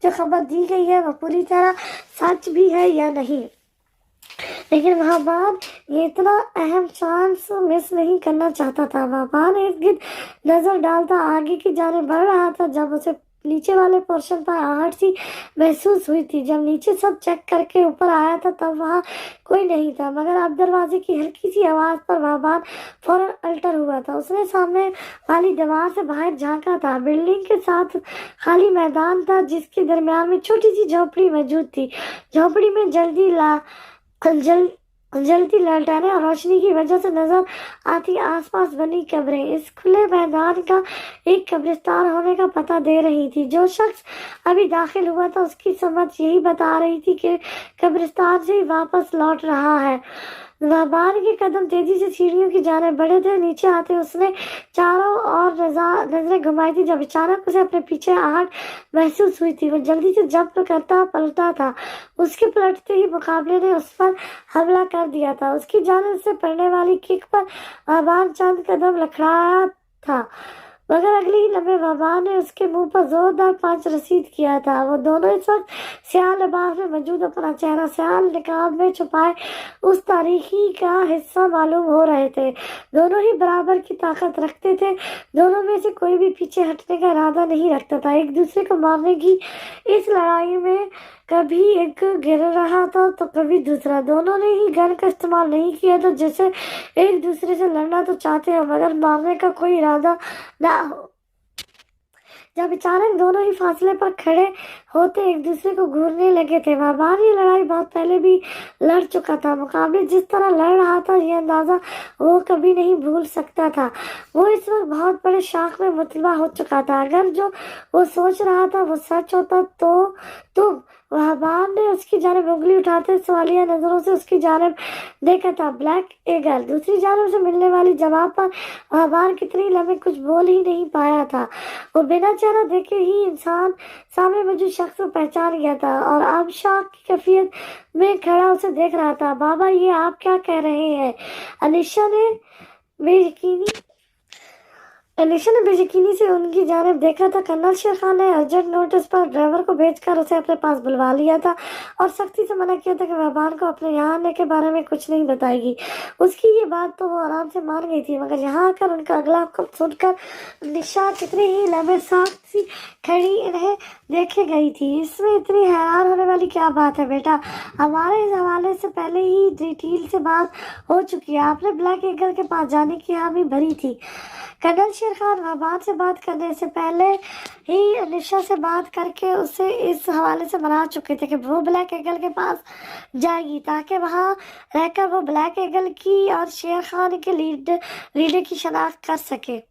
जो खबर दी गई है वो पूरी तरह सच भी है या नहीं, लेकिन वहबान ये इतना अहम चांस मिस नहीं करना चाहता था। वहबान इर्द गिर्द नजर डालता आगे की जाने बढ़ रहा था जब उसे नीचे वाले पोर्शन पर आहट सी महसूस हुई थी। जब नीचे सब चेक करके ऊपर आया था तब वहाँ कोई नहीं था, मगर अब दरवाजे की हल्की सी आवाज पर वहबान फौरन अल्टर हुआ था। उसने सामने वाली दीवार से बाहर झांका था। बिल्डिंग के साथ खाली मैदान था जिसके दरमियान में छोटी सी झोपड़ी मौजूद थी। झोपड़ी में जलती ललटेने और रोशनी की वजह से नजर आती आसपास बनी कब्रें इस खुले मैदान का एक कब्रिस्तान होने का पता दे रही थी। जो शख्स अभी दाखिल हुआ था उसकी समझ यही बता रही थी कि कब्रिस्तान से ही वापस लौट रहा है। वहबान के कदम तेजी से सीढ़ियों की जानिब बढ़े थे। नीचे आते उसने चारों ओर नजरें घुमाई थी जब अचानक उसे अपने पीछे आहट महसूस हुई थी। वो जल्दी से जंप करता पलटा था। उसके पलटते ही मुकाबले ने उस पर हमला कर दिया था। उसकी जानिब से पड़ने वाली किक पर वहबान चंद कदम लड़खड़ाया था, मगर अगले ही लम्हे वहबान ने उसके मुंह पर जोरदार पंच रसीद किया था। वो दोनों इस वक्त स्याह लिबास में मौजूद अपना चेहरा स्याह निकाब में छुपाए उस तारीखी का हिस्सा मालूम हो रहे थे। दोनों ही बराबर की ताकत रखते थे। दोनों में से कोई भी पीछे हटने का इरादा नहीं रखता था। एक दूसरे को मारने की इस लड़ाई में कभी एक गिर रहा था तो कभी दूसरा। दोनों ने ही गन का इस्तेमाल नहीं किया था, जैसे एक दूसरे से लड़ना तो चाहते हो मगर मारने का कोई इरादा ना हो। जब अचानक दोनों ही फासले पर खड़े होते एक दूसरे को घूरने लगे थे। वहबान ये लड़ाई बहुत पहले भी लड़ चुका था। मुकाबले जिस तरह लड़ रहा था ये अंदाजा वो कभी नहीं भूल सकता था। वो इस वक्त बहुत बड़े शाख में मुतलबा हो चुका था। अगर जो वो सोच रहा था वो सच होता तो वहबान ने उसकी जानिब उंगली उठाते सवालिया नजरों से उसकी जानिब देखा था। ब्लैक ईगल दूसरी जानिब से मिलने वाली जवाब पर वहबान कितनी लम्हे कुछ बोल ही नहीं पाया था। वो बिना चेहरा देखे ही इंसान सामने मौजूद शख्स को पहचान गया था और अब शौक की कैफियत में खड़ा उसे देख रहा था। बाबा ये आप क्या कह रहे हैं? अलीशा ने बेयकीनी से उनकी जानिब देखा था। कर्नल शेर खान ने अर्जेंट नोटिस पर ड्राइवर को भेजकर उसे अपने पास बुलवा लिया था और सख्ती से मना किया था कि वहबान को अपने यहाँ आने के बारे में कुछ नहीं बताएगी। उसकी ये बात तो वो आराम से मान गई थी, मगर यहाँ आकर उनका अगला हुक्म सुनकर निशा कितने ही लंबे साथ सी खड़ी इन्हें देखे गई थी। इसमें इतनी हैरान होने वाली क्या बात है बेटा? हमारे इस हवाले से पहले ही डिटेल से बात हो चुकी है। आपने ब्लैक ईगल के पास जाने की हामी भरी थी। कर्नल शेर खान वहबान से बात करने से पहले ही निशा से बात करके उसे इस हवाले से मना चुके थे कि वो ब्लैक ईगल के पास जाएगी ताकि वहाँ रहकर वो ब्लैक ईगल की और शेर खान के लीडर की शनाख्त कर सके।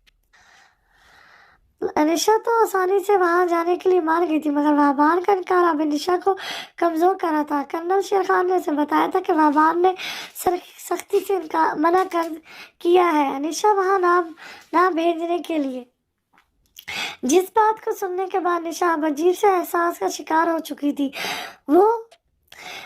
निशा तो आसानी से वहां जाने के लिए मान गई थी, मगर वहबान का इनकार अब निशा को कमजोर कर रहा था। कर्नल शेर खान ने उसे बताया था कि वहबान ने सख्ती से इनका मना कर किया है निशा वहां ना भेजने के लिए। जिस बात को सुनने के बाद निशा अब अजीब से एहसास का शिकार हो चुकी थी। वो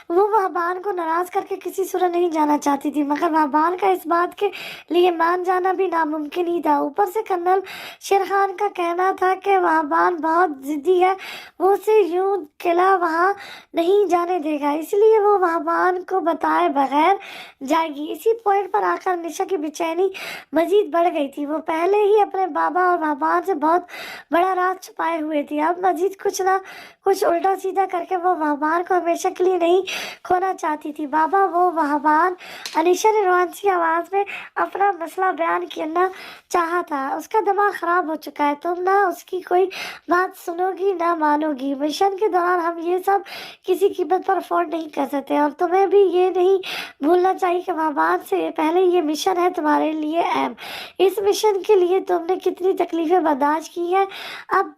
वो वहबान को नाराज करके किसी सूरत नहीं जाना चाहती थी, मगर वहबान का इस बात के लिए मान जाना भी नामुमकिन ही था। ऊपर से कर्नल शेर खान का कहना था कि वहबान बहुत जिद्दी है, वो उसे यूं किला वहाँ नहीं जाने देगा, इसलिए वो वहबान को बताए बगैर जाएगी। इसी पॉइंट पर आकर निशा की बेचैनी मजीद बढ़ गई थी। वो पहले ही अपने बाबा और वहबान से बहुत बड़ा राज छुपाए हुए थी, अब मजीद कुछ ना कुछ उल्टा सीधा करके वो वहबान को हमेशा के लिए नहीं खोना चाहती थी। बाबा, वो वहबान, अनीशा ने रोमांसी आवाज में अपना मसला बयान करना चाहा था। उसका दिमाग खराब हो चुका है, तुम ना उसकी कोई बात सुनोगी ना मानोगी। मिशन के दौरान हम ये सब किसी कीमत पर अफोर्ड नहीं कर सकते, और तुम्हें भी ये नहीं भूलना चाहिए कि वहबान से पहले ये मिशन है तुम्हारे लिए अहम। इस मिशन के लिए तुमने कितनी तकलीफें बर्दाश्त की हैं, अब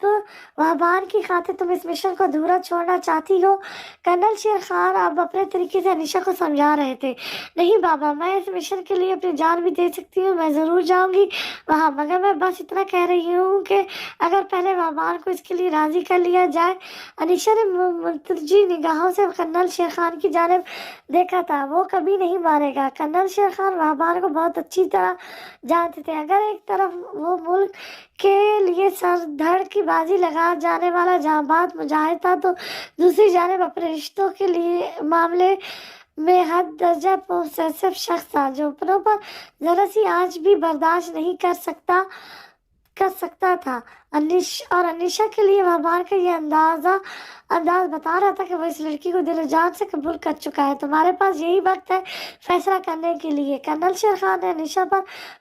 वहबान की खातिर तुम इस मिशन को अधूरा छोड़ना चाहती हो। कर्नल शेर खान अब अपने तरीके से अनीशा को समझा रहे थे। नहीं बाबा, मैं इस मिशन के लिए अपनी जान भी दे सकती हूँ, मैं ज़रूर जाऊंगी वहाँ, मगर मैं बस इतना कह रही हूँ कि अगर पहले वहबान को इसके लिए राज़ी कर लिया जाए। अनीशा ने मुतरजी निगाहों से कर्नल शेर खान की जानिब देखा था। वो कभी नहीं मारेगा। कर्नल शेर खान वहबान को बहुत अच्छी तरह जानते थे। अगर एक तरफ वो मुल्क के लिए सर धड़ की बाजी लगा जाने वाला जांबाज मुजाहिद था, तो दूसरी जानिब अपने रिश्तों के लिए मामले में हद दर्जा पोसेसिव शख्स था, जो अपनों पर जरा सी आंच भी बर्दाश्त नहीं कर सकता था। अनीशा के लिए वहबान का ये अंदाज बता रहा था कि वो इस लड़की को दिल जान से कबूल कर चुका है। तुम्हारे पास यही वक्त है फैसला करने के लिए। कर्नल शेर खान ने अनीशा पर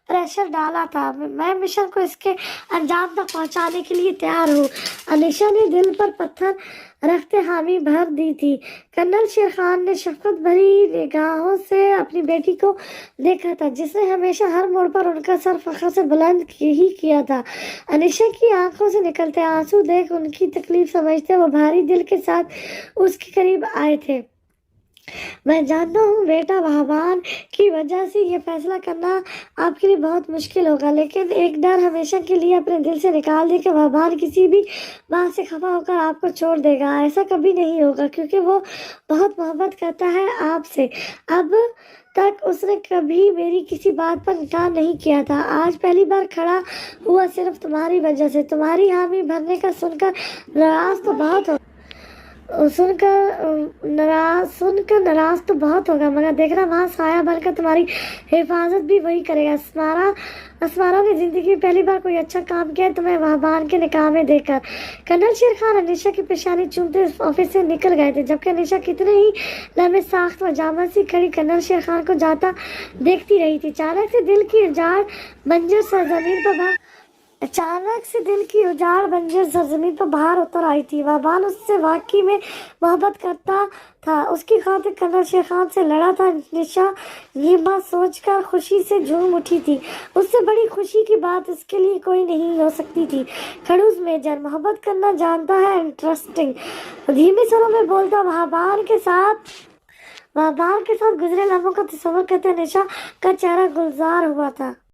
प्रेशर डाला था। मैं मिशन को इसके अंजाम तक पहुंचाने के लिए तैयार हूँ। अनीशा ने दिल पर पत्थर रखते हामी भर दी थी। कर्नल शेर खान ने शफकत भरी निगाहों से अपनी बेटी को देखा था, जिसने हमेशा हर मोड़ पर उनका सर फख्र से बुलंद ही किया था। अनीशा की आंखों से निकलते आंसू देख उनकी तकलीफ समझते वो भारी दिल के साथ उसके करीब आए थे। मैं जानता हूँ बेटा, वहबान की वजह से ये फैसला करना आपके लिए बहुत मुश्किल होगा, लेकिन एक डर हमेशा के लिए अपने दिल से निकाल दे कि वहबान किसी भी बात से खफा होकर आपको छोड़ देगा। ऐसा कभी नहीं होगा, क्योंकि वो बहुत मोहब्बत करता है आपसे। अब तक उसने कभी मेरी किसी बात पर इनकार नहीं किया था। आज पहली बार खड़ा हुआ सिर्फ तुम्हारी वजह से। तुम्हारी हामी भरने का सुनकर नाराज तो बहुत होगा, मगर देखना वहाँ साया बनकर तुम्हारी हिफाजत भी वही करेगा। अस्मारा ने जिंदगी में पहली बार कोई अच्छा काम किया तुम्हें वहबान के निकाह में देकर। कर्नल शेर खान अनीशा की पेशानी चूमते ऑफिस से निकल गए थे, जबकि अनीशा कितने ही लम्हे साख्त व जामत सी खड़ी कर्नल शेर खान को जाता देखती रही थी। अचानक से दिल की उजाड़ बंजर सरजमीन पर बाहर उतर आई थी। वहबान उससे वाकई में मोहब्बत करता था, उसकी खातिर कर्नल शेर खान से लड़ा था। निशा ये बात सोचकर खुशी से झूम उठी थी। उससे बड़ी खुशी की बात इसके लिए कोई नहीं हो सकती थी। खड़ूस मेजर मोहब्बत करना जानता है, इंटरेस्टिंग, धीमे स्वरों में बोलता। वहबान के साथ गुजरे लम्हों का तस्वर करते निशा का चेहरा गुलजार हुआ था।